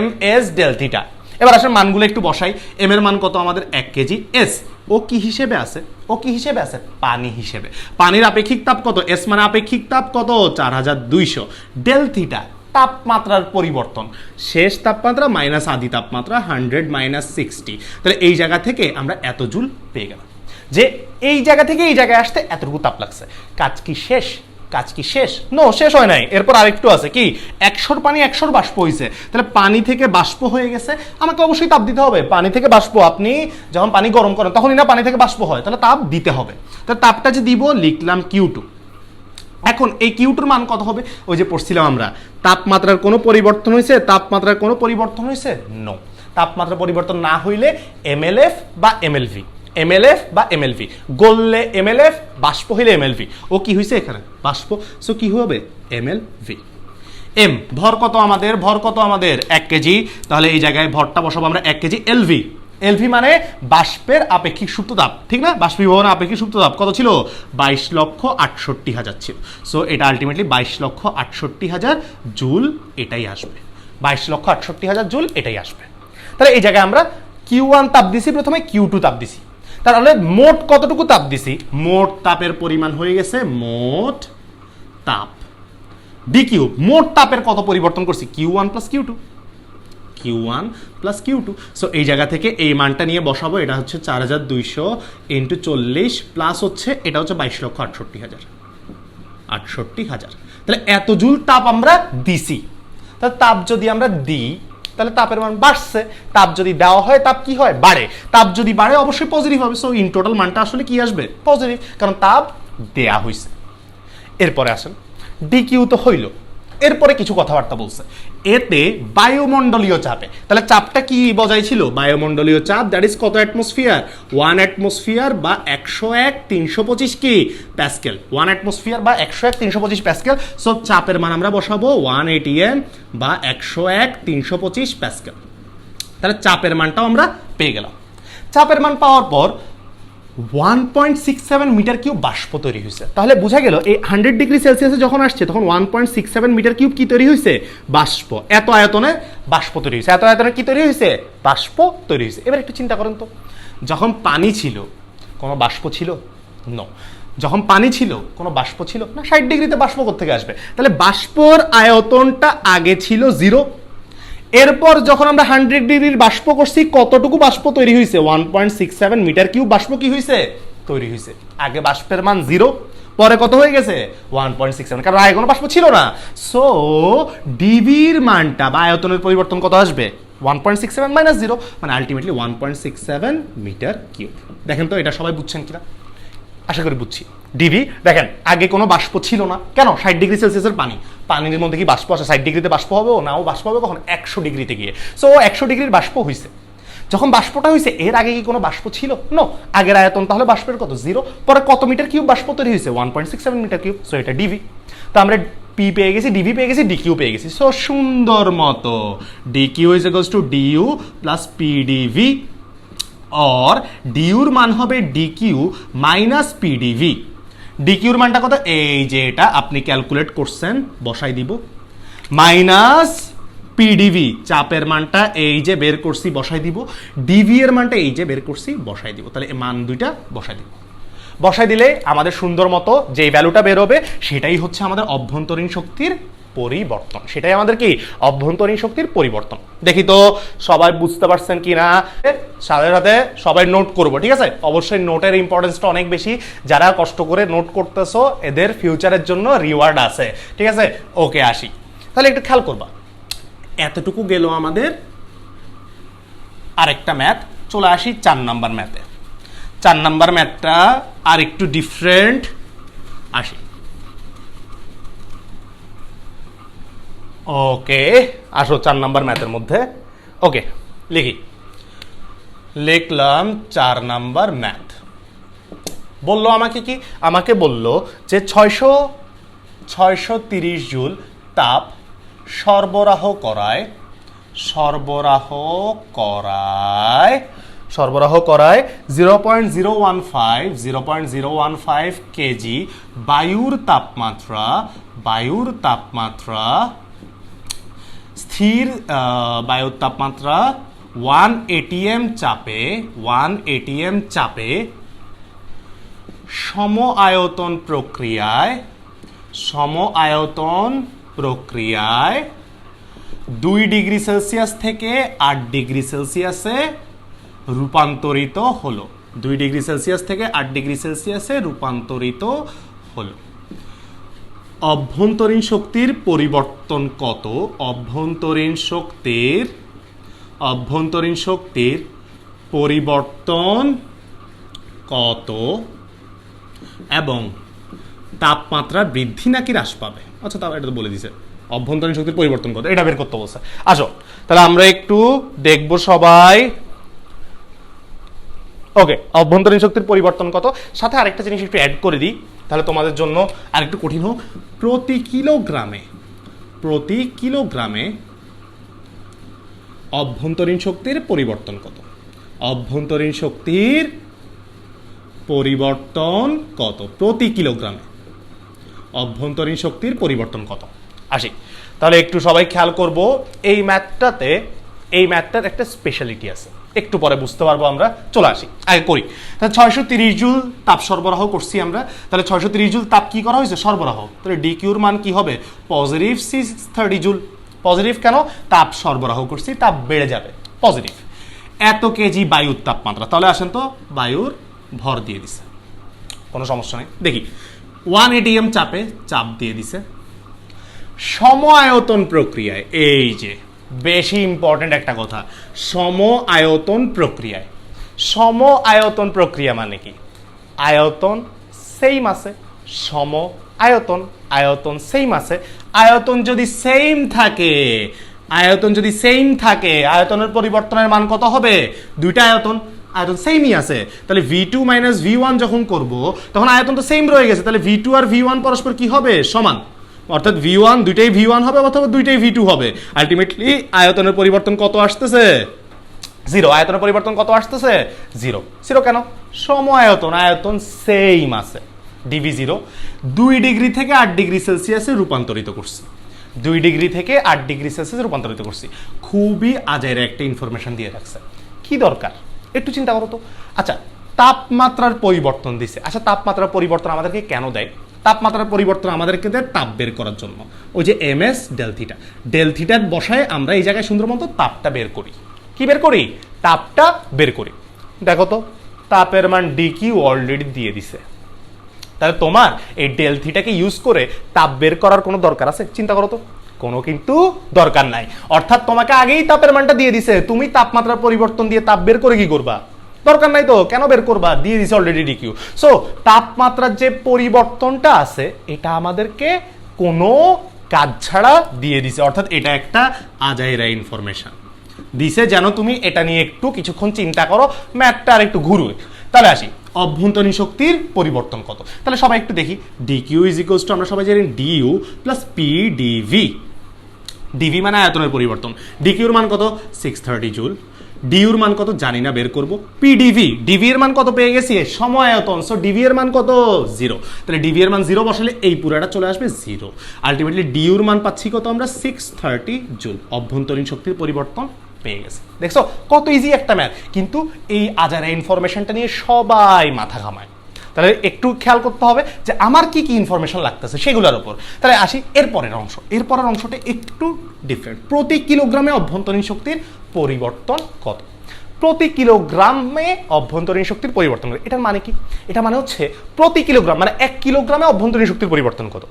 ms del theta. এবার আসলে মানগুলো একটু বসাই। এম এর মান কত আমাদের? 1 কেজি। এস ও কি হিসেবে আছে? পানি হিসেবে। পানির আপেক্ষিক তাপ কত? এস মানে আপেক্ষিক তাপ কত? 4200। ডেল থিটা তাপমাত্রার পরিবর্তন, শেষ তাপমাত্রা মাইনাস আদি তাপমাত্রা 100 মাইনাস 60। তাহলে এই জায়গা থেকে আমরা এত জুল পেয়ে গেলাম যে এই জায়গা থেকে এই জায়গায় আসতে এতটুকু তাপ লাগছে। কাজ কি শেষ? নো, শেষ হয় নাই। এরপর আরেকটু আছে। কি 100 পানি 100 বাষ্প হয়েছে, তাহলে পানি থেকে বাষ্প হয়ে গেছে, আমাকে অবশ্যই তাপ দিতে হবে। পানি থেকে বাষ্প, আপনি যখন পানি গরম করেন তখনই না পানি থেকে বাষ্প হয়, তাহলে তাপ দিতে হবে। তাহলে তাপটা যে দিব লিখলাম Q2। এখন এই Q2 মান কত হবে? ওই যে পড়ছিলাম আমরা, তাপমাত্রার কোনো পরিবর্তন হয়েছে? নো। তাপমাত্রা পরিবর্তন না হইলে MLF বা MLV, গললে MLF, বাষ্প হইলে MLV। ও কি হয়েছে এখানে? বাষ্প, সো কি হবে? MLV। এম ভর কত আমাদের? 1 কেজি। তাহলে এই জায়গায় ভরটা বসাবো আমরা 1 কেজি। LV মানে বাষ্পের আপেক্ষিক সুপ্ত তাপ, ঠিক না? বাষ্পীভবনের আপেক্ষিক সুপ্ত তাপ কত ছিল? 22,68,000 ছিল। সো এটা আলটিমেটলি 22,68,000 জুল এটাই আসবে। 22,68,000 জুল এটাই আসবে। তাহলে এই জায়গায় আমরা Q1 তাপ দিছি, প্রথমে Q2 তাপ দিছি, তাহলে মোট কতটুকু তাপ দিছি? মোট তাপের পরিমাণ হয়ে গেছে মোট তাপ ডিকিউ। মোট তাপের কত পরিবর্তন করছি? Q1 plus Q2। সো এই জায়গা থেকে এই মানটা নিয়ে বসাবো। এটা হচ্ছে 4200 ইন্টু 40 প্লাস হচ্ছে এটা হচ্ছে 22,68,000। তাহলে এত জুল তাপ আমরা দিছি। তাহলে তাপ যদি আমরা দিই, তাহলে তাপের মান বাড়ছে। তাপ যদি দেওয়া হয় তাপ কি হয়? বাড়ে। তাপ যদি বাড়ে অবশ্যই পজিটিভ হবে। সো ইন টোটাল মানটা আসলে কি আসবে? পজিটিভ, কারণ তাপ দেয়া হয়েছে। এরপরে আসেন ডিকিউ তো হইল, এরপরে কিছু কথাবার্তা বলছে। এতে বায়ুমণ্ডলীয় চাপে, তাহলে চাপটা কি বজায় ছিল? বায়ুমণ্ডলীয় চাপ, দ্যাট ইজ কত অ্যাটমসফিয়ার? 1 অ্যাটমসফিয়ার বা 101/325 কি প্যাসকেল। 1 অ্যাটমসফিয়ার বা 101/325 প্যাসকেল। সো চাপের মান আমরা বসাবো 1 atm বা 101/325 প্যাসকেল। তাহলে চাপের মানটাও আমরা পেয়ে গেলাম। চাপের মান পাওয়ার পর 1.67 মিটার কিউব বাষ্প তৈরি হয়েছে। তাহলে বোঝা গেল এই 100 ডিগ্রি সেলসিয়াসে যখন আসছে তখন 1.67 মিটার কিউব কি তৈরি হয়েছে? বাষ্প। এত আয়তনে বাষ্প তৈরি হয়েছে। এত আয়তনে কি তৈরি হয়েছে? বাষ্প তৈরি হয়েছে। এবার একটু চিন্তা করেন তো, যখন পানি ছিল কোনো বাষ্প ছিল? নো। যখন পানি ছিল কোনো বাষ্প ছিল না। 60 ডিগ্রিতে বাষ্প কোত্থেকে আসবে? তাহলে বাষ্পর আয়তনটা আগে ছিল 0। এরপর যখন আমরা 100 ডিগ্রির বাষ্প করছি, কতটুকু বাষ্প তৈরি হয়েছে? 1.67 মিটার কিউব বাষ্প কি হয়েছে? তৈরি হয়েছে। আগে বাষ্পের মান 0, পরে কত হয়ে গেছে? 1.67, কারণ আগে কোনো বাষ্প ছিল না। সো ডিবির মানটা বা আয়তনের পরিবর্তন কত আসবে? 1.67 মাইনাস 0, মানে আলটিমেটলি 1.67 মিটার কিউব। দেখেন তো এটা সবাই বুঝছেন কিনা? আশা করি বুঝছি। ডিবি দেখেন আগে কোনো বাষ্প ছিল না। কেন? 60 ডিগ্রি সেলসিয়াসের পানি, পানির মধ্যে কি বাষ্প আসে? 60 ডিগ্রিতে বাষ্প হবে নাও, বাষ্প হবে কখন? 100 ডিগ্রিতে গিয়ে। সো 100 ডিগ্রির বাষ্প হয়েছে। যখন বাষ্পটা হয়েছে এর আগে কি কোনো বাষ্প ছিল? নো। আগের আয়তন তাহলে বাষ্পের কত? 0। পরে কত মিটার কিউব বাষ্প তৈরি হয়েছে? 1.67 মিটার কিউব। সো এটা ডিবি। তো আমরা পি পেয়ে গেছি, ডিভি পেয়ে গেছি, ডিকিউ পেয়ে গেছি। সো সুন্দর মতো DQ is equals to DU plus PDV, or ডিউর মান হবে ডিকিউ মাইনাস পিডিভি। ডিকিউর মানটা কত? এই যে এটা আপনি ক্যালকুলেট করছেন, বসাই দিব, মাইনাস পিডিভি চাপের মানটা এই যে বের করছি, বসাই দিব। ডিভি এর মানটা এই যে বের করছি, বসাই দিব। তাহলে এই মান দুইটা বসাই দিব। বসাই দিলে আমাদের সুন্দর মতো যে ভ্যালুটা বের হবে সেটাই হচ্ছে আমাদের অভ্যন্তরীণ শক্তির পরিবর্তন। সেটাই আমাদের কি? অভ্যন্তরীণ শক্তির পরিবর্তন। দেখি তো সবাই বুঝতে পারছেন কি না? সাথে সাথে সবাই নোট করবো, ঠিক আছে? অবশ্যই নোটের ইম্পর্টেন্সটা অনেক বেশি। যারা কষ্ট করে নোট করতেছো এদের ফিউচারের জন্য রিওয়ার্ড আছে, ঠিক আছে? ওকে, আসি তাহলে একটু খেয়াল করবা। এতটুকু গেল আমাদের আরেকটা ম্যাথ। চলে আসি 4 নাম্বার ম্যাথে। 4 নাম্বার ম্যাথটা আর একটু ডিফারেন্ট। আসি, ওকে আসো 4 নাম্বার ম্যাথের মধ্যে। ওকে লিখলাম 4 নাম্বার ম্যাথ। বললো আমাকে কি? আমাকে বললো যে 630 জুল তাপ সরবরাহ করায় 0.015 কেজি বায়ুর তাপমাত্রা স্থির বায়ুর তাপমাত্রা 1 atm চাপে সম আয়তন প্রক্রিয়ায় 2 ডিগ্রি সেলসিয়াস থেকে 8 ডিগ্রি সেলসিয়াসে রূপান্তরিত হলো। 2 ডিগ্রি সেলসিয়াস থেকে 8 ডিগ্রি সেলসিয়াসে রূপান্তরিত হলো। অভ্যন্তরীণ শক্তির পরিবর্তন কত? অভ্যন্তরীণ শক্তির পরিবর্তন কত এবং তাপমাত্রা বৃদ্ধি নাকি হ্রাস পাবে? আচ্ছা, তাও এটা তো বলে দিছে। অভ্যন্তরীণ শক্তির পরিবর্তন কত, এটা বের করতে বলছে। আসো তাহলে আমরা একটু দেখবো সবাই। ওকে, অভ্যন্তরীণ শক্তির পরিবর্তন কত, সাথে আরেকটা জিনিস একটু অ্যাড করে দিই তাহলে তোমাদের জন্য আরেকটু কঠিন হোক। প্রতি কিলোগ্রামে অভ্যন্তরীণ শক্তির পরিবর্তন কত? অভ্যন্তরীণ শক্তির পরিবর্তন কত প্রতি কিলোগ্রামে? অভ্যন্তরীণ শক্তির পরিবর্তন কত? আসি তাহলে একটু সবাই খেয়াল করব। এই ম্যাথটার একটা স্পেশালিটি আছে, একটু পরে বুঝতে পারবো আমরা। চলে আসি, আগে করি। তাহলে 630 জুল তাপ সরবরাহ করছি আমরা। তাহলে 630 জুল তাপ কি করা হয়েছে? সরবরাহ। তাহলে ডিকিউর মান কি হবে? Positive 630 joule. পজিটিভ কেন? তাপ সরবরাহ করছি, তাপ বেড়ে যাবে, পজিটিভ। এত কেজি বায়ুর তাপমাত্রা। তাহলে আসেন তো, বায়ুর ভর দিয়ে দিছে, কোনো সমস্যা নেই। দেখি 1 atm চাপ দিয়ে দিছে। সম আয়তন প্রক্রিয়ায়, এই যে বেশি ইম্পর্টেন্ট একটা কথা, সম আয়তন প্রক্রিয়ায়। সম আয়তন প্রক্রিয়া মানে কি? আয়তন সেম আছে, সম আয়তন, আয়তন সেম আছে। আয়তন যদি সেম থাকে, আয়তন যদি সেম থাকে, আয়তনের পরিবর্তনের মান কত হবে? দুইটা আয়তন সেমই আছে, তাহলে v2 মাইনাস v1 যখন করব তখন আয়তন তো সেম রয়ে গেছে, তাহলে v2 আর v1 পরস্পর কি হবে? সমান। অর্থাৎ v1 দুইটাই v1 হবে অথবা দুইটাই v2 হবে। আলটিমেটলি আয়তনের পরিবর্তন কত আসতেছে? 0। আয়তনের পরিবর্তন কত আসতেছে? 0। 0 কেন? সম আয়তন, আয়তন সেম আছে। ডিভি 0। 2 ডিগ্রি থেকে 8 ডিগ্রি সেলসিয়াসে রূপান্তরিত করছি, 2 ডিগ্রি থেকে 8 ডিগ্রি সেলসিয়াসে রূপান্তরিত করছি। খুবই আজের একটা ইনফরমেশন দিয়ে রাখছে। কি দরকার একটু চিন্তা করো তো। আচ্ছা, তাপমাত্রার পরিবর্তন দিছে। আচ্ছা, তাপমাত্রার পরিবর্তন আমাদেরকে কেন দেয়? তাপমাত্রার পরিবর্তন আমাদেরকে দেয় তাপ বের করার জন্য। ওই যে MS del theta, del theta বসায় আমরা এই জায়গায় সুন্দর মতো তাপটা বের করি। কি বের করি? তাপটা বের করি। দেখো তো, তাপের মান ডিকিউ অলরেডি দিয়ে দিছে, তাহলে তোমার এই ডেল থিটাকে ইউজ করে তাপ বের করার কোনো দরকার আছে? চিন্তা করো তো, কোনো কিন্তু দরকার নাই। অর্থাৎ তোমাকে আগেই তাপের মানটা দিয়ে দিছে, তুমি তাপমাত্রার পরিবর্তন দিয়ে তাপ বের করে কি করবা? দরকার নাই তো, কেন বের করবা? দিয়ে দিছে অলরেডি ডিকিউ। সো তাপমাত্রার যে পরিবর্তনটা আছে এটা আমাদেরকে কোনো কাজ ছাড়া দিয়ে দিছে, অর্থাৎ এটা একটা আজাইরা ইনফরমেশন দিছে, যেন তুমি এটা নিয়ে একটু কিছুক্ষণ চিন্তা করো, ম্যাথটা আর একটু ঘুরুই। তাহলে আসি, অভ্যন্তরীণ শক্তির পরিবর্তন কত? তাহলে সবাই একটু দেখি, ডিকিউ ইজ ইকুয়ালস টু, আমরা সবাই জানি D U plus P D V. D V মানে আয়তনের পরিবর্তন। ডিকিউর মান কত? 630 জুল। ডিউর মান কত জানি না, বের করব। পিডিভি, ডিভি এর মান কত পেয়ে গেছি? সময় আয়তন। সো ডিভি এর মান কত? 0। তাহলে ডিভি এর মান 0 বসালে এই পুরাটা চলে আসবে 0। আলটিমেটলি ডিউর মান পাচ্ছি কত আমরা? 630 জুল। অভ্যন্তরীণ শক্তির পরিবর্তন পেয়ে গেছে। দেখছো কত ইজি একটা ম্যাথ, কিন্তু এই আজারা ইনফরমেশনটা নিয়ে সবাই মাথা ঘামায়। তাহলে একটু খেয়াল করতে হবে যে আমার কি কি ইনফরমেশন লাগতেছে সেগুলোর উপর। তাহলে আসি এরপরের অংশ। এরপরের অংশটা একটু ডিফারেন্ট। প্রতি কিলোগ্রামে অভ্যন্তরীণ শক্তির পরিবর্তন কত? প্রতি কিলোগ্রামে অভ্যন্তরীণ শক্তির পরিবর্তন কত? এটার মানে কি? এটা মানে হচ্ছে প্রতি কিলোগ্রাম মানে 1 কিলোগ্রামে অভ্যন্তরীণ শক্তির পরিবর্তন কত?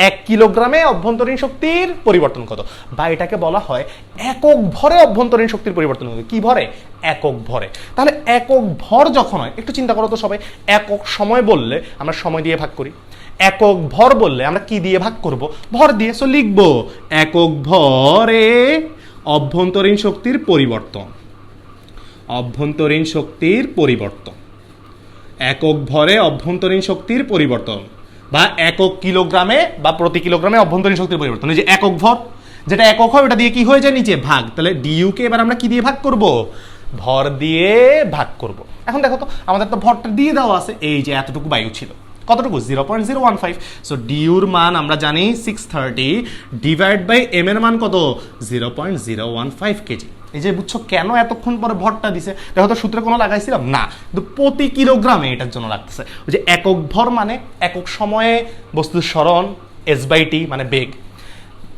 1 কিলোগ্রামে অভ্যন্তরীণ শক্তির পরিবর্তন কত? বা এটাকে বলা হয় একক ভরে অভ্যন্তরীণ শক্তির পরিবর্তন কত? কি ভরে? একক ভরে। তাহলে একক ভর যখন হয়, একটু চিন্তা করো তো সবাই, একক সময় বললে আমরা সময় দিয়ে ভাগ করি, একক ভর বললে আমরা কি দিয়ে ভাগ করব? ভর দিয়ে। সো লিখবো একক ভরে অভ্যন্তরীণ শক্তির পরিবর্তন, অভ্যন্তরীণ শক্তির পরিবর্তন, একক ভরে অভ্যন্তরীণ শক্তির পরিবর্তন, বা একক কিলোগ্রামে বা প্রতি কিলোগ্রামে অভ্যন্তরীণ শক্তির পরিবর্তন। এই যে একক ভর, যেটা একক হয় ওটা দিয়ে কি হয়ে যায় নিচে ভাগ। তাহলে ডিইউ কে এবার আমরা কি দিয়ে ভাগ করব? ভর দিয়ে ভাগ করব। এখন দেখো তো, আমাদের তো ভরটা দিয়ে দেওয়া আছে, এই যে এতটুকু বায়ু ছিল, কতটুকু? 0.015। সো ডিউর মান আমরা জানি 630 ডিভাইড বাই এম এর মান কত? 0.015 কেজি। এই যে বুঝছো কেন এতক্ষণ পরে ভরটা দিছে? দেখো তো সূত্রে কোনো লাগাইছিলাম না, কিন্তু প্রতি কিলোগ্রামে এটার জন্য লাগতেছে। ওই যে একক ভর মানে একক সময়ে বস্তুর সরণ, s/t মানে বেগ।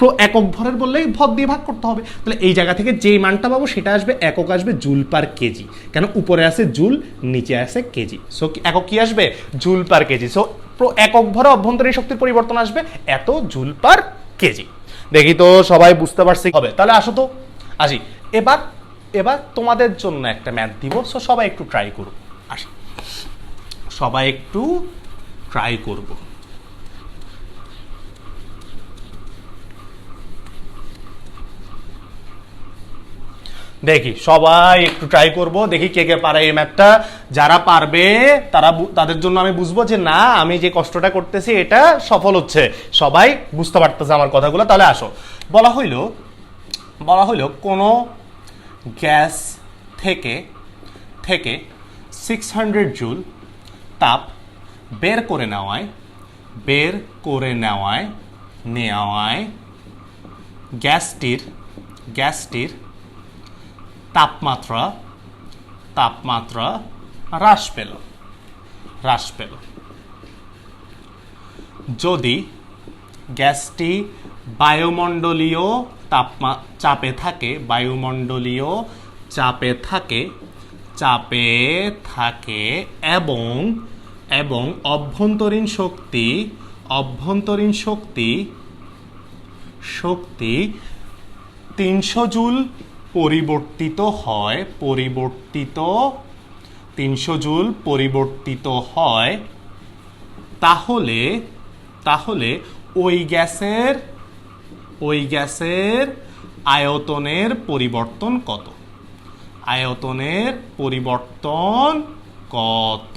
তো একক ভরের বললেই ভর দিয়ে ভাগ করতে হবে। তাহলে এই জায়গা থেকে যেই মানটা পাবো সেটা আসবে, একক আসবে জুল পার কেজি। কেন? উপরে আছে জুল, নিচে আছে কেজি। সো একক কি আসবে? Joule per KG. সো একক ভরে অভ্যন্তরীণ শক্তির পরিবর্তন আসবে এত জুল পার কেজি। দেখি তো সবাই বুঝতে পারছি হবে? তাহলে আসো তো, আসি এবার। এবার তোমাদের জন্য একটা ম্যাথ দিব, সো সবাই একটু ট্রাই করুন। আসি, সবাই একটু ট্রাই করব। দেখি সবাই একটু ট্রাই করব, দেখি কে কে পারে এই ম্যাথটা। যারা পারবে তাদের জন্য আমি বুঝবো যে না, আমি যে কষ্টটা করতেছি এটা সফল হচ্ছে, সবাই বুঝতে পারতেছে আমার কথাগুলো। তাহলে আসো, বলা হইল কোনো গ্যাস থেকে 600 জুল তাপ বের করে নেওয়ায় গ্যাসটির তাপমাত্রা হ্রাস পেল। যদি গ্যাসটি বায়ুমণ্ডলীয় চাপে থাকে এবং অভ্যন্তরীণ শক্তি 300 জুল পরিবর্তিত হয় 300 জুল পরিবর্তিত হয়, তাহলে ওই গ্যাসের আয়তনের পরিবর্তন কত? আয়তনের পরিবর্তন কত?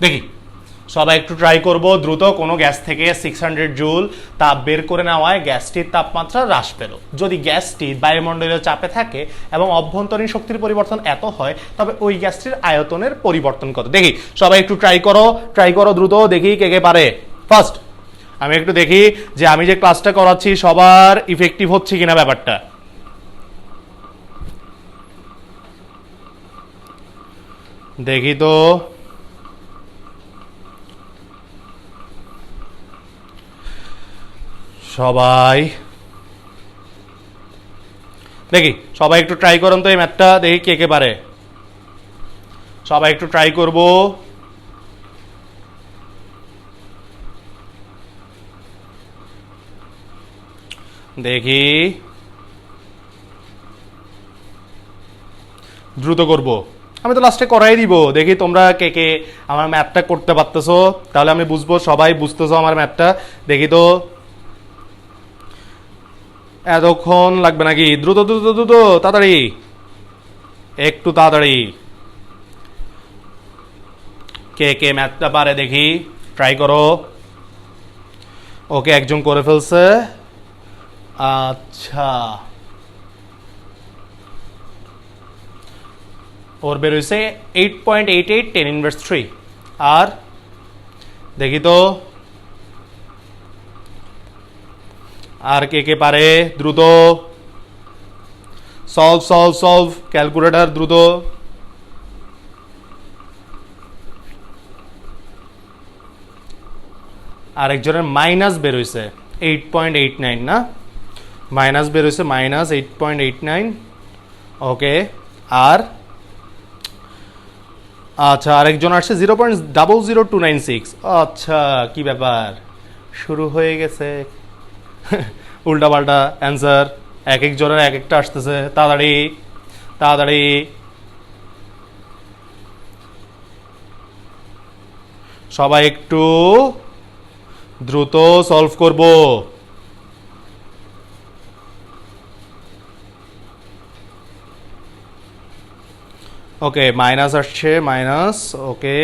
দেখি সবাই একটু ট্রাই করব দ্রুত। কোনো গ্যাস থেকে 600 জুল তাপ বের করে নেওয়ায় গ্যাসটির তাপমাত্রা হ্রাস পেল। যদি গ্যাসটি বায়ুমণ্ডলীয় চাপে থাকে এবং অভ্যন্তরীণ শক্তির পরিবর্তন এত হয়, তবে ওই গ্যাসটির আয়তনের পরিবর্তন কত? দেখি সবাই একটু ট্রাই করো দ্রুত, দেখি কে কে পারে। ফার্স্ট আমি একটু দেখি যে আমি যে ক্লাসটা করাচ্ছি সবার ইফেক্টিভ হচ্ছে কিনা ব্যাপারটা। দেখি তো সবাই একটু ট্রাই করুন তো এই ম্যাথটা, দেখি কে কে পারে। সবাই একটু ট্রাই করব। দেখি দ্রুত করব, আমি তো লাস্টে করাই দিব। দেখি তোমরা কে কে আমার ম্যাথটা করতে পারতেছো, তাহলে আমি বুঝবো সবাই বুঝতেছো আমার ম্যাথটা। দেখি তো এতক্ষণ লাগবে নাকি? দ্রুত তাড়াতাড়ি, একটু তাড়াতাড়ি। কে কে ম্যাথটা পারে দেখি, ট্রাই করো। ওকে, একজন করে ফেলছে। আচ্ছা, ওর বেরোইছে 8.88 10⁻³ আর দেখি তো আর কে কে পারে দ্রুত সলভ ক্যালকুলেটর দ্রুত। আরেকজনের মাইনাস বেরোইছে 8.89 না, মাইনাস বেরোইছে -8.89। ওকে, আর আচ্ছা আরেকজন আসছে 0.00296। আচ্ছা, কি ব্যাপার, শুরু হয়ে গেছে উল্টাপাল্টা অ্যান্সার, এক একজনের এক একটা আসতেছে। তাড়াতাড়ি সবাই একটু দ্রুত সলভ করব। ওকে, মাইনাস আসছে, মাইনাস। ওকে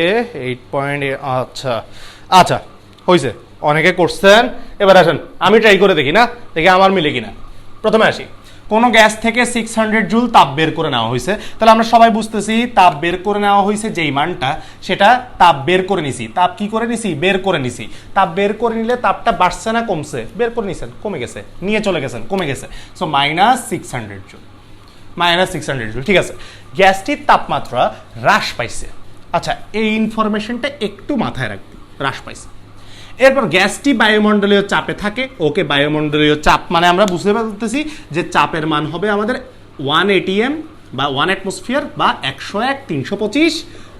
8. আচ্ছা হয়েছে, অনেকে করছেন। এবার আসেন আমি ট্রাই করে দেখি দেখি আমার মিলে কিনা। প্রথমে আসি, কোনো গ্যাস থেকে 600 জুল তাপ বের করে নেওয়া হয়েছে। তাহলে আমরা সবাই বুঝতেছি তাপ বের করে নেওয়া হয়েছে যেই মানটা, সেটা তাপ বের করে নিছি। তাপ কি করে নিছি? বের করে নিছি। তাপ বের করে নিলে তাপটা বাড়ছে না কমছে? বের করে নিছেন, কমে গেছে, নিয়ে চলে গেছেন, কমে গেছে। So -600 joule, -600 joule. ঠিক আছে, গ্যাসটির তাপমাত্রা হ্রাস পাইছে। আচ্ছা, এই ইনফরমেশনটা একটু মাথায় রাখবে, হ্রাস পাইছে। এরপর গ্যাসটি বায়ুমণ্ডলীয় চাপে থাকে। ওকে, বায়ুমণ্ডলীয় চাপ মানে আমরা বুঝতে পারতেছি যে চাপের মান হবে আমাদের 1 atm বা 1 অ্যাটমসফিয়ার বা 101-325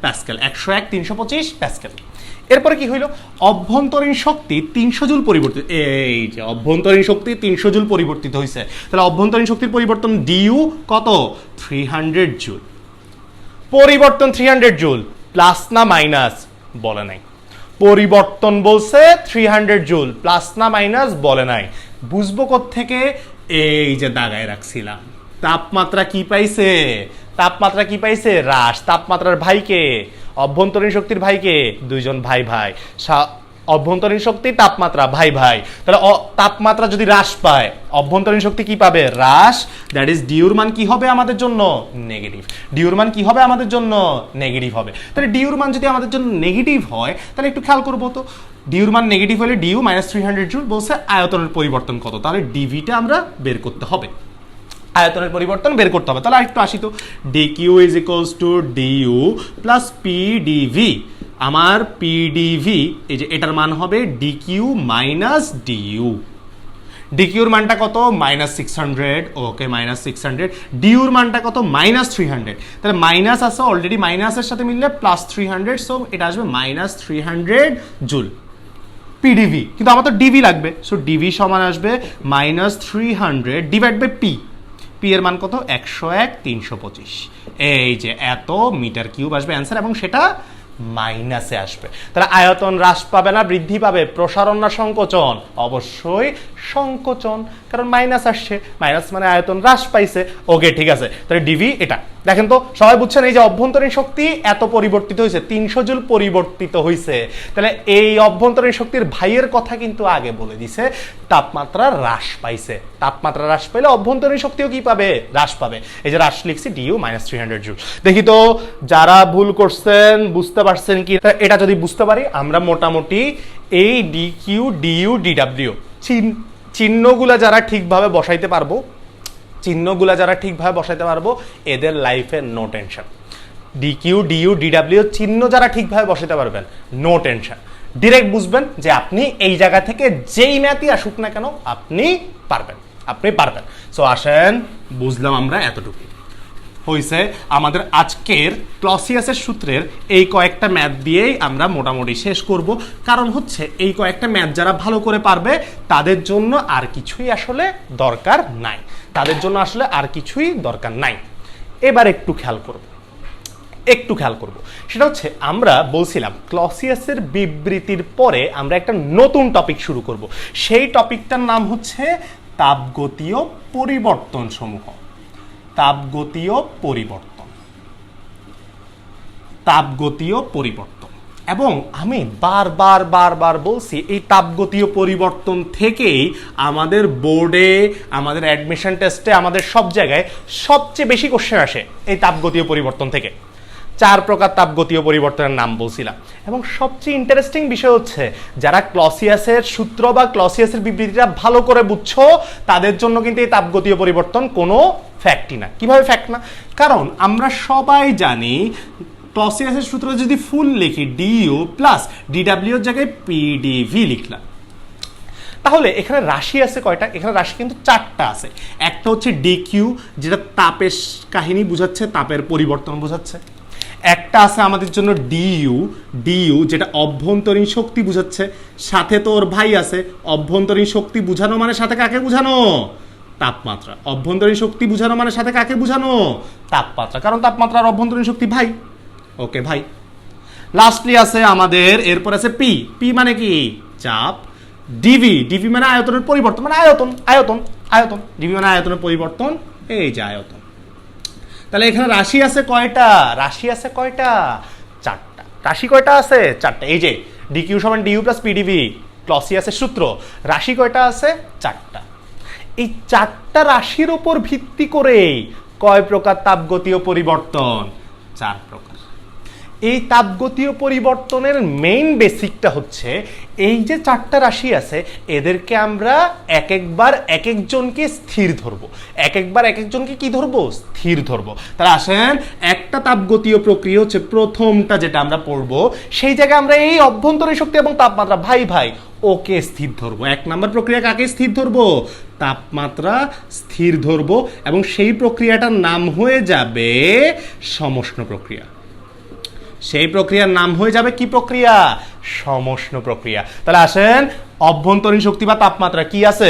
প্যাসকেল, 101-325 প্যাসকেল। এরপরে কি হইল? অভ্যন্তরীণ শক্তি 300 জুল পরিবর্তিত। এই যে অভ্যন্তরীণ শক্তি 300 জুল পরিবর্তিত হয়েছে। তাহলে অভ্যন্তরীণ শক্তির পরিবর্তন ডিইউ কত? 300 জুল। পরিবর্তন 300 জুল, প্লাস না মাইনাস বলে নাই। পরিবর্তন বলছে 300 জুল, প্লাস না মাইনাস বলে নাই। বুঝবো কোত্থেকে? এই যে দাগায় রাখছিলাম, তাপমাত্রা কি পাইছে? হ্রাস। তাপমাত্রার ভাইকে, অভ্যন্তরীণ শক্তির ভাইকে, দুইজন ভাই অভ্যন্তরীণ শক্তি, তাপমাত্রা ভাই। তাহলে তাপমাত্রা যদি হ্রাস পায়, অভ্যন্তরীণ শক্তি কি পাবে? হ্রাস। দ্যাট ইজ ডিউর মান কি হবে আমাদের জন্য? নেগেটিভ। ডিউর মান কি হবে আমাদের জন্য? নেগেটিভ হবে। তাহলে ডিউর মান যদি আমাদের জন্য নেগেটিভ হয়, তাহলে একটু খেয়াল করবো তো, ডিউর মান নেগেটিভ হলে ডিউ -300 জুল। বলছে আয়তনের পরিবর্তন কত, তাহলে ডিভিটা আমরা বের করতে হবে, আয়তনের পরিবর্তন বের করতে হবে। তাহলে আরেকটু আসি তো, DQ is equals to DU plus PDV. আমার পিডিভি, এই যে এটার মান হবে ডিকিউ মাইনাস ডিইউ। ডিকিউর মানটা কত? -600। ওকে, -600। ডিউর মানটা কত? -300। তাহলে মাইনাস আছে অলরেডি, মাইনাসের সাথে মিললে +300, সো এটা আসবে -300 জুল। পিডিভি, কিন্তু আমার তো ডিভি লাগবে, সো ডিভি সমান আসবে -300 ডিভাইড বাই পি। পি এর মান কত 101,325, এই যে এত মিটার কিউব আসবে অ্যান্সার, এবং সেটা মাইনাসে আসবে। তাহলে আয়তন হ্রাস পাবে না বৃদ্ধি পাবে, প্রসারণ না সংকোচন? অবশ্যই সংকোচন, কারণ মাইনাস আসছে, মাইনাস মানে আয়তন হ্রাস পাইছে। ওকে ঠিক আছে, তাহলে ডিভি এটা দেখেন তো সবাই বুঝছেন, এই যে অভ্যন্তরীণ শক্তি এত পরিবর্তিত হয়েছে, 300 জুল পরিবর্তিত হয়েছে। তাহলে এই অভ্যন্তরীণ শক্তির ভাইয়ের কথা কিন্তু আগে বলে দিছে, তাপমাত্রা হ্রাস পাইছে, তাপমাত্রা হ্রাস পাইলে অভ্যন্তরীণ শক্তিও কি পাবে? হ্রাস পাবে। এই যে হ্রাস লিখছি ডিউ -300 জুল। দেখি তো যারা ভুল করছেন বুঝতে পারছেন কি? এটা যদি বুঝতে পারি আমরা মোটামুটি এই ডি কিউ ডিইউ ডিডব্লিউ চিহ্নগুলা যারা ঠিকভাবে বসাইতে পারবো এদের লাইফে no tension. D Q D U D W চিহ্ন যারা ঠিকভাবে বসাইতে পারবেন নো টেনশন, ডিরেক্ট বুঝবেন যে আপনি এই জায়গা থেকে যেই ম্যাথই আসুক না কেন আপনি পারবেন। সো আসেন, বুঝলাম আমরা এতটুকু হইছে আমাদের আজকের ক্লসিয়াসের সূত্রের এই কয়েকটা ম্যাথ দিয়েই আমরা মোটামুটি শেষ করব। কারণ হচ্ছে এই কয়েকটা ম্যাথ যারা ভালো করে পারবে তাদের জন্য আর কিছুই আসলে দরকার নাই, এবার একটু খেয়াল করব, সেটা হচ্ছে আমরা বলছিলাম ক্লসিয়াসের বিবৃতির পরে আমরা একটা নতুন টপিক শুরু করব। সেই টপিকটার নাম হচ্ছে তাপগতীয় পরিবর্তন সমূহ। তাপগতীয় পরিবর্তন, এবং আমি বারবার বলছি এই তাপগতীয় পরিবর্তন থেকেই আমাদের বোর্ডে, আমাদের অ্যাডমিশন টেস্টে, আমাদের সব জায়গায় সবচেয়ে বেশি কোশ্চেন আসে এই তাপগতীয় পরিবর্তন থেকে। 4 প্রকার তাপগতীয় পরিবর্তনের নাম বলছিলাম, এবং সবচেয়ে ইন্টারেস্টিং বিষয় হচ্ছে যারা ক্লসিয়াসের সূত্র বা ক্লসিয়াসের বিবৃতিটা ভালো করে বুঝছো তাদের জন্য কিন্তু এই তাপগতীয় পরিবর্তন কোনো ফ্যাক্টই না। কিভাবে ফ্যাক্ট না? কারণ আমরা সবাই জানি ক্লসিয়াসের সূত্র যদি ফুল লিখি ডিইউ প্লাস ডিডব্লিউর জায়গায় পিডিভি লিখলাম, তাহলে এখানে রাশি আছে কয়টা? এখানে রাশি কিন্তু 4টা আছে। একটা হচ্ছে ডিকিউ যেটা তাপের কাহিনী বুঝাচ্ছে, তাপের পরিবর্তন বোঝাচ্ছে। একটা আছে আমাদের জন্য ডিইউ যেটা অভ্যন্তরীণ শক্তি বুঝাচ্ছে। সাথে তো ওর ভাই আছে, অভ্যন্তরীণ শক্তি বুঝানো মানে সাথে কাকে বুঝানো? তাপমাত্রা। অভ্যন্তরীণ শক্তি বুঝানো মানে সাথে কাকে বুঝানো? তাপমাত্রা, কারণ তাপমাত্রা আর অভ্যন্তরীণ শক্তি ভাই। ওকে ভাই। লাস্টলি আছে আমাদের, এরপর আছে পি মানে কি? চাপ। ডিভি মানে আয়তনের পরিবর্তন, মানে আয়তন। ডিভি মানে আয়তনের পরিবর্তন, এই যে আয়তন। তাহলে এখানে রাশি আছে কয়টা? 4টা। রাশি কয়টা আছে? 4টা। এই যে ডিকিউ সমান ডিইউ প্লাস পিডিভি ক্লসিয়াসের সূত্র, রাশি কয়টা আছে? 4টা। এই 4টা রাশির উপর ভিত্তি করেই কয় প্রকার তাপগতীয় পরিবর্তন? 4 প্রকার। এই তাপগতীয় পরিবর্তনের মেইন বেসিকটা হচ্ছে এই যে 4টা রাশি আছে এদেরকে আমরা একবার এক একজনকে স্থির ধরবো, একবার এক একজনকে কি ধরবো? স্থির ধরবো। তাহলে আসেন, একটা তাপগতীয় প্রক্রিয়া হচ্ছে প্রথমটা যেটা আমরা পড়বো, সেই জায়গায় আমরা এই অভ্যন্তরীণ শক্তি এবং তাপমাত্রা ভাই ওকে স্থির ধরবো। 1 নম্বর প্রক্রিয়া কাকে স্থির ধরবো? তাপমাত্রা স্থির ধরবো, এবং সেই প্রক্রিয়াটার নাম হয়ে যাবে সমষ্ণ প্রক্রিয়া। সেই প্রক্রিয়ার নাম হয়ে যাবে কি প্রক্রিয়া? সমষ্ণ প্রক্রিয়া। তাহলে আসেন, অভ্যন্তরীণ শক্তি বা তাপমাত্রা কি আছে?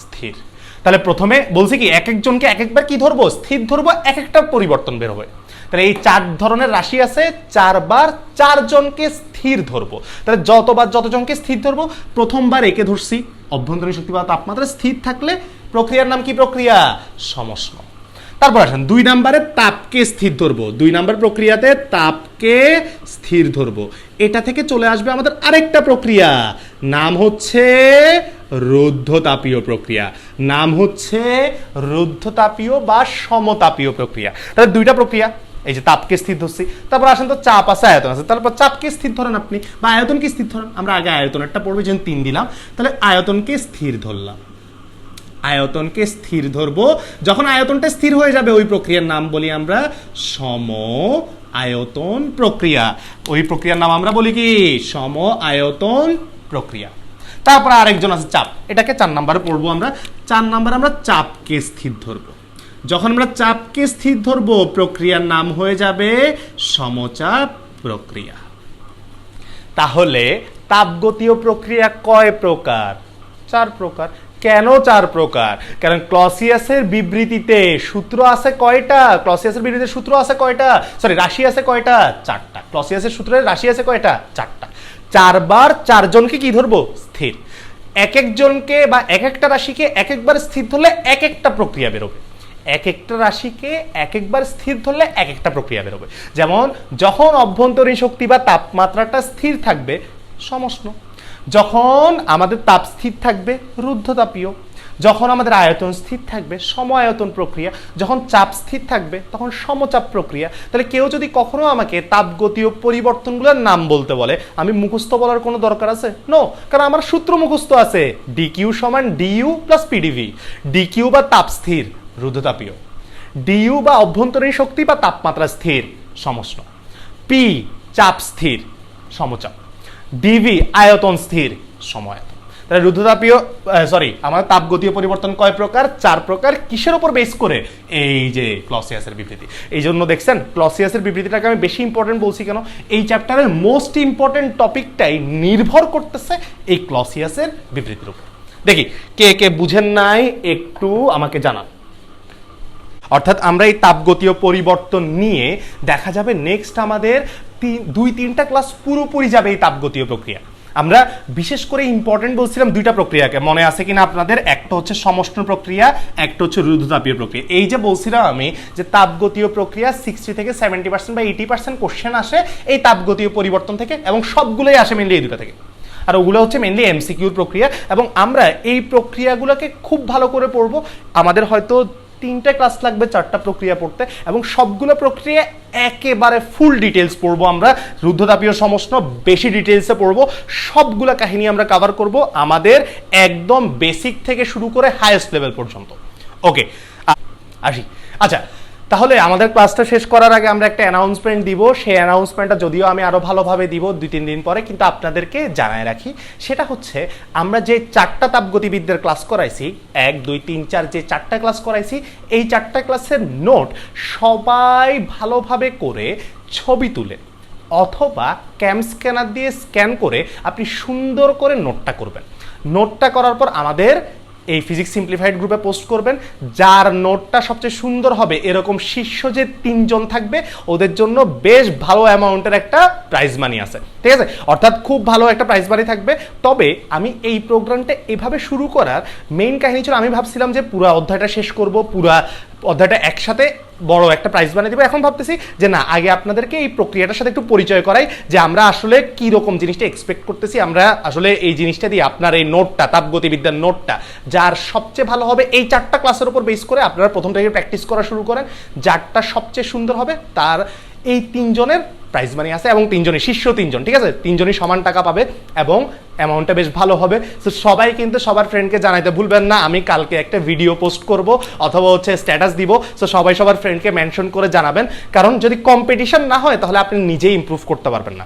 স্থির। তাহলে প্রথমে বলছি কি এক একজনকে এক একবার কি ধরবো? স্থির ধরবো, এক একটা পরিবর্তন বের হবে। তাহলে এই 4 ধরনের রাশি আছে, 4 বার 4 জনকে স্থির ধরবো। তাহলে যতজনকে স্থির ধরবো, প্রথমবার একে ধরছি অভ্যন্তরীণ শক্তি বা তাপমাত্রা স্থির থাকলে প্রক্রিয়ার নাম কি প্রক্রিয়া? সমষ্ণ। তারপর আসেন 2 নম্বরে তাপকে স্থির ধরবো। 2 নম্বর প্রক্রিয়াতে তাপকে স্থির ধরবো। এটা থেকে চলে আসবে আমাদের আরেকটা প্রক্রিয়া, নাম হচ্ছে রুদ্ধতাপীয় প্রক্রিয়া। বা সমতাপীয় প্রক্রিয়া। তাহলে 2টা প্রক্রিয়া, এই যে তাপকে স্থির ধরছি। তারপর আসেন তো চাপ আছে, আয়তন আছে। তারপর চাপকে স্থির ধরেন আপনি, বা আয়তনকে স্থির ধরেন। আমরা আগে আয়তনেরটা পড়বো, যেন 3 দিলাম। তাহলে আয়তনকে স্থির ধরলাম, আয়তনকে স্থির ধরবো। যখন আয়তনটা স্থির হয়ে যাবে ওই প্রক্রিয়ার নাম বলি আমরা সম আয়তন প্রক্রিয়া। ওই প্রক্রিয়ার নাম আমরা বলি কি? সম আয়তন প্রক্রিয়া। তারপর আরেকজন আছে চাপ, এটাকে 4 নম্বরে পড়বো আমরা। 4 নম্বরে আমরা চাপকে স্থির ধরবো। যখন আমরা চাপকে স্থির ধরবো প্রক্রিয়ার নাম হয়ে যাবে সমচাপ প্রক্রিয়া। তাহলে তাপগতীয় প্রক্রিয়া কয় প্রকার? 4 প্রকার। কেন 4 প্রকার? কারণ ক্লসিয়াসের বিবৃতিতে সূত্র আছে কয়টা? ক্লসিয়াসের বিবৃতিতে সূত্র আছে কয়টা? সরি, রাশি আছে কয়টা? 4টা। ক্লসিয়াসের সূত্রের রাশি আছে কয়টা? 4টা। 4 বার 4 জনকে কি ধরবো? স্থির। এক একজনকে বা এক একটা রাশিকে এক একবার স্থির ধরলে এক একটা প্রক্রিয়া বেরোবে। এক একটা রাশিকে এক একবার স্থির ধরলে এক একটা প্রক্রিয়া বেরোবে। যেমন যখন অভ্যন্তরীণ শক্তি বা তাপমাত্রাটা স্থির থাকবে সমষ্ণ, যখন আমাদের তাপ স্থির থাকবে রুদ্ধতাপীয়, যখন আমাদের আয়তন স্থির থাকবে সম আয়তন প্রক্রিয়া, যখন চাপ স্থির থাকবে তখন সমচাপ প্রক্রিয়া। তাহলে কেউ যদি কখনো আমাকে তাপগতীয় পরিবর্তনগুলোর নাম বলতে বলে, আমি মুখস্থ বলার কোনো দরকার আছে? নো, কারণ আমার সূত্র মুখস্থ আছে। ডিকিউ সমান ডিইউ প্লাস পিডিভি। ডিকিউ বা তাপ স্থির রুদ্ধতাপীয়, ডিইউ বা অভ্যন্তরীণ শক্তি বা তাপমাত্রা স্থির সমষ্ণ, পি চাপ স্থির সমচাপ, ডিভি আয়তন স্থির সমায়তন। তাহলে রুদ্ধতাপীয় আমাদের তাপগতীয় পরিবর্তন কয় প্রকার? 4 প্রকার। কিসের উপর বেস করে? এই যে ক্লসিয়াসের বিবৃতি। এই জন্য দেখছেন ক্লসিয়াসের বিবৃতিটাকে আমি বেশি ইম্পর্টেন্ট বলছি কেন? এই চ্যাপ্টারের মোস্ট ইম্পর্টেন্ট টপিকটাই নির্ভর করতেছে এই ক্লসিয়াসের বিবৃতির উপর। দেখি কে কে বুঝেন নাই একটু আমাকে জানান। অর্থাৎ আমরা এই তাপগতীয় পরিবর্তন নিয়ে দেখা যাবে নেক্সট আমাদের 2-3টা ক্লাস পুরোপুরি যাবে এই তাপগতীয় প্রক্রিয়া। আমরা বিশেষ করে ইম্পর্টেন্ট বলছিলাম 2টা প্রক্রিয়াকে, মনে আছে কিনা আপনাদের? একটা হচ্ছে সমষ্ণ প্রক্রিয়া, একটা হচ্ছে রুদ্ধতাপীয় প্রক্রিয়া। এই যে বলছিলাম আমি যে তাপগতীয় প্রক্রিয়া 60 থেকে 70% বা 80% কোশ্চেন আসে এই তাপগতীয় পরিবর্তন থেকে, এবং সবগুলোই আসে মেনলি এই 2টা থেকে। আর ওগুলো হচ্ছে মেনলি এমসিকিউর প্রক্রিয়া, এবং আমরা এই প্রক্রিয়াগুলোকে খুব ভালো করে পড়বো। আমাদের হয়তো 3টা ক্লাস লাগবে 4টা প্রক্রিয়া পড়তে, এবং সবগুলো প্রক্রিয়া একেবারে ফুল ডিটেলস পড়বো আমরা। রুদ্ধতাপীয় সমষ্ণ বেশি ডিটেলসে পড়বো, সবগুলো কাহিনী আমরা কভার করব আমাদের একদম বেসিক থেকে শুরু করে হাইয়েস্ট লেভেল পর্যন্ত। ওকে, আসি। আচ্ছা, তাহলে আমাদের ক্লাসটা শেষ করার আগে আমরা একটা অ্যানাউন্সমেন্ট দিব। সেই অ্যানাউন্সমেন্টটা যদিও আমি আরো ভালোভাবে দিব 2-3 দিন পরে, কিন্তু আপনাদেরকে জানায় রাখি। সেটা হচ্ছে আমরা যে 4টা তাপগতিবিদ্যার ক্লাস করাইছি, 1, 2, 3, 4 যে 4টা ক্লাস করাইছি, এই 4টা ক্লাসের নোট সবাই ভালোভাবে করে ছবি তুলে অথবা ক্যাম স্ক্যানার দিয়ে স্ক্যান করে আপনি সুন্দর করে নোটটা করবেন। নোটটা করার পর আমাদের এই ফিজিক্স সিম্পলিফাইড গ্রুপে পোস্ট করবেন। যার নোটটা সবচেয়ে সুন্দর হবে এরকম শীর্ষ যে 3 জন থাকবে ওদের জন্য বেশ ভালো অ্যামাউন্টের একটা প্রাইজ মানি আছে, ঠিক আছে? অর্থাৎ খুব ভালো একটা প্রাইজ মানি থাকবে। তবে আমি এই প্রোগ্রামটা এভাবে শুরু করার মেইন কাহিনী ছিল, আমি ভাবছিলাম যে পুরো অধ্যায়টা শেষ করব, পুরা অধ্যায়টা একসাথে বড় একটা প্রাইজ বানিয়ে দেবো। এখন ভাবতেছি যে না, আগে আপনাদেরকে এই প্রক্রিয়াটার সাথে একটু পরিচয় করাই, যে আমরা আসলে কি রকম জিনিসটা এক্সপেক্ট করতেছি। আমরা আসলে এই জিনিসটা দিয়ে আপনার এই নোটটা, তাপগতিবিদ্যার নোটটা যার সবচেয়ে ভালো হবে, এই 4টা ক্লাসের উপর বেস করে আপনারা প্রথম থেকে প্র্যাকটিস করা শুরু করেন। যারটা সবচেয়ে সুন্দর হবে তার এই 3 জনের প্রাইজ মানি আছে, এবং 3 জনই শীর্ষ 3 জন, ঠিক আছে? 3 জনই সমান টাকা পাবে এবং অ্যামাউন্টটা বেশ ভালো হবে। তো সবাই কিন্তু সবার ফ্রেন্ডকে জানাইতে ভুলবেন না। আমি কালকে একটা ভিডিও পোস্ট করব অথবা হচ্ছে স্ট্যাটাস দিব, সো সবাই সবার ফ্রেন্ডকে মেনশন করে জানাবেন। কারণ যদি কম্পিটিশন না হয় তাহলে আপনি নিজেই ইমপ্রুভ করতে পারবেন না।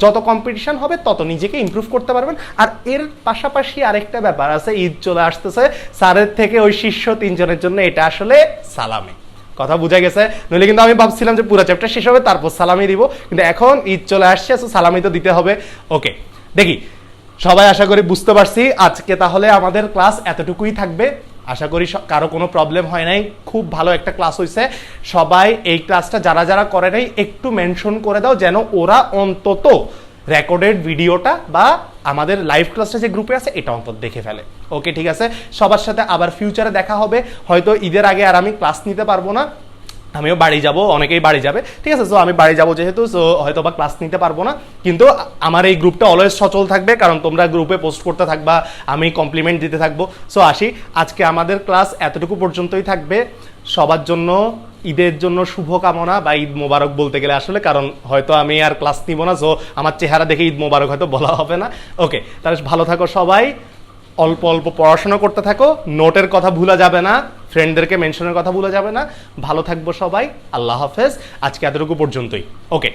যত কম্পিটিশন হবে তত নিজেকে ইমপ্রুভ করতে পারবেন। আর এর পাশাপাশি আরেকটা ব্যাপার আছে, ঈদ চলে আসতেছে। স্যারের থেকে ওই শীর্ষ 3 জনের জন্য এটা আসলে সালামি। কথা বুঝা গেছে? নইলে কিন্তু আমি ভাবছিলাম যে পুরো চ্যাপ্টার শেষ হবে তারপর সালামি দিব, কিন্তু এখন ঈদ চলে আসছে, তো সালামি তো দিতে হবে। ওকে, দেখি সবাই আশা করি বুঝতে পারছি। আজকে তাহলে আমাদের ক্লাস এতটুকুই থাকবে। আশা করি কারো কোনো প্রবলেম হয় নাই, খুব ভালো একটা ক্লাস হয়েছে। সবাই এই ক্লাসটা যারা যারা করে নাই একটু মেনশন করে দাও, যেন ওরা অন্তত রেকর্ডেড ভিডিওটা বা আমাদের লাইভ ক্লাসটা যে গ্রুপে আছে এটা অন্তত দেখে ফেলে। ওকে, ঠিক আছে? সবার সাথে আবার ফিউচারে দেখা হবে। হয়তো ঈদের আগে আর আমি ক্লাস নিতে পারবো না, আমিও বাড়ি যাব, অনেকেই বাড়ি যাবে, ঠিক আছে? সো আমি বাড়ি যাব যেহেতু, সো হয়তো বা ক্লাস নিতে পারবো না, কিন্তু আমার এই গ্রুপটা অলওয়েজ সচল থাকবে, কারণ তোমরা গ্রুপে পোস্ট করতে থাকবা, আমি কমপ্লিমেন্ট দিতে থাকবো। সো আসি, আজকে আমাদের ক্লাস এতটুকু পর্যন্তই থাকবে। সবার জন্য ঈদের জন্য শুভকামনা বা ঈদ মোবারক বলতে গেলে আসলে, কারণ হয়তো আমি আর ক্লাস নিব না, সো আমার চেহারা দেখে ঈদ মোবারক হয়তো বলা হবে না। ওকে, তাহলে ভালো থাকো সবাই, অল্প অল্প পড়াশোনা করতে থাকো, নোটের কথা ভুলা যাবে না, ফ্রেন্ডদেরকে মেনশনের কথা ভুলা যাবে না। ভালো থাকবো সবাই, আল্লাহ হাফেজ। আজকে এতটুকু পর্যন্তই। ওকে।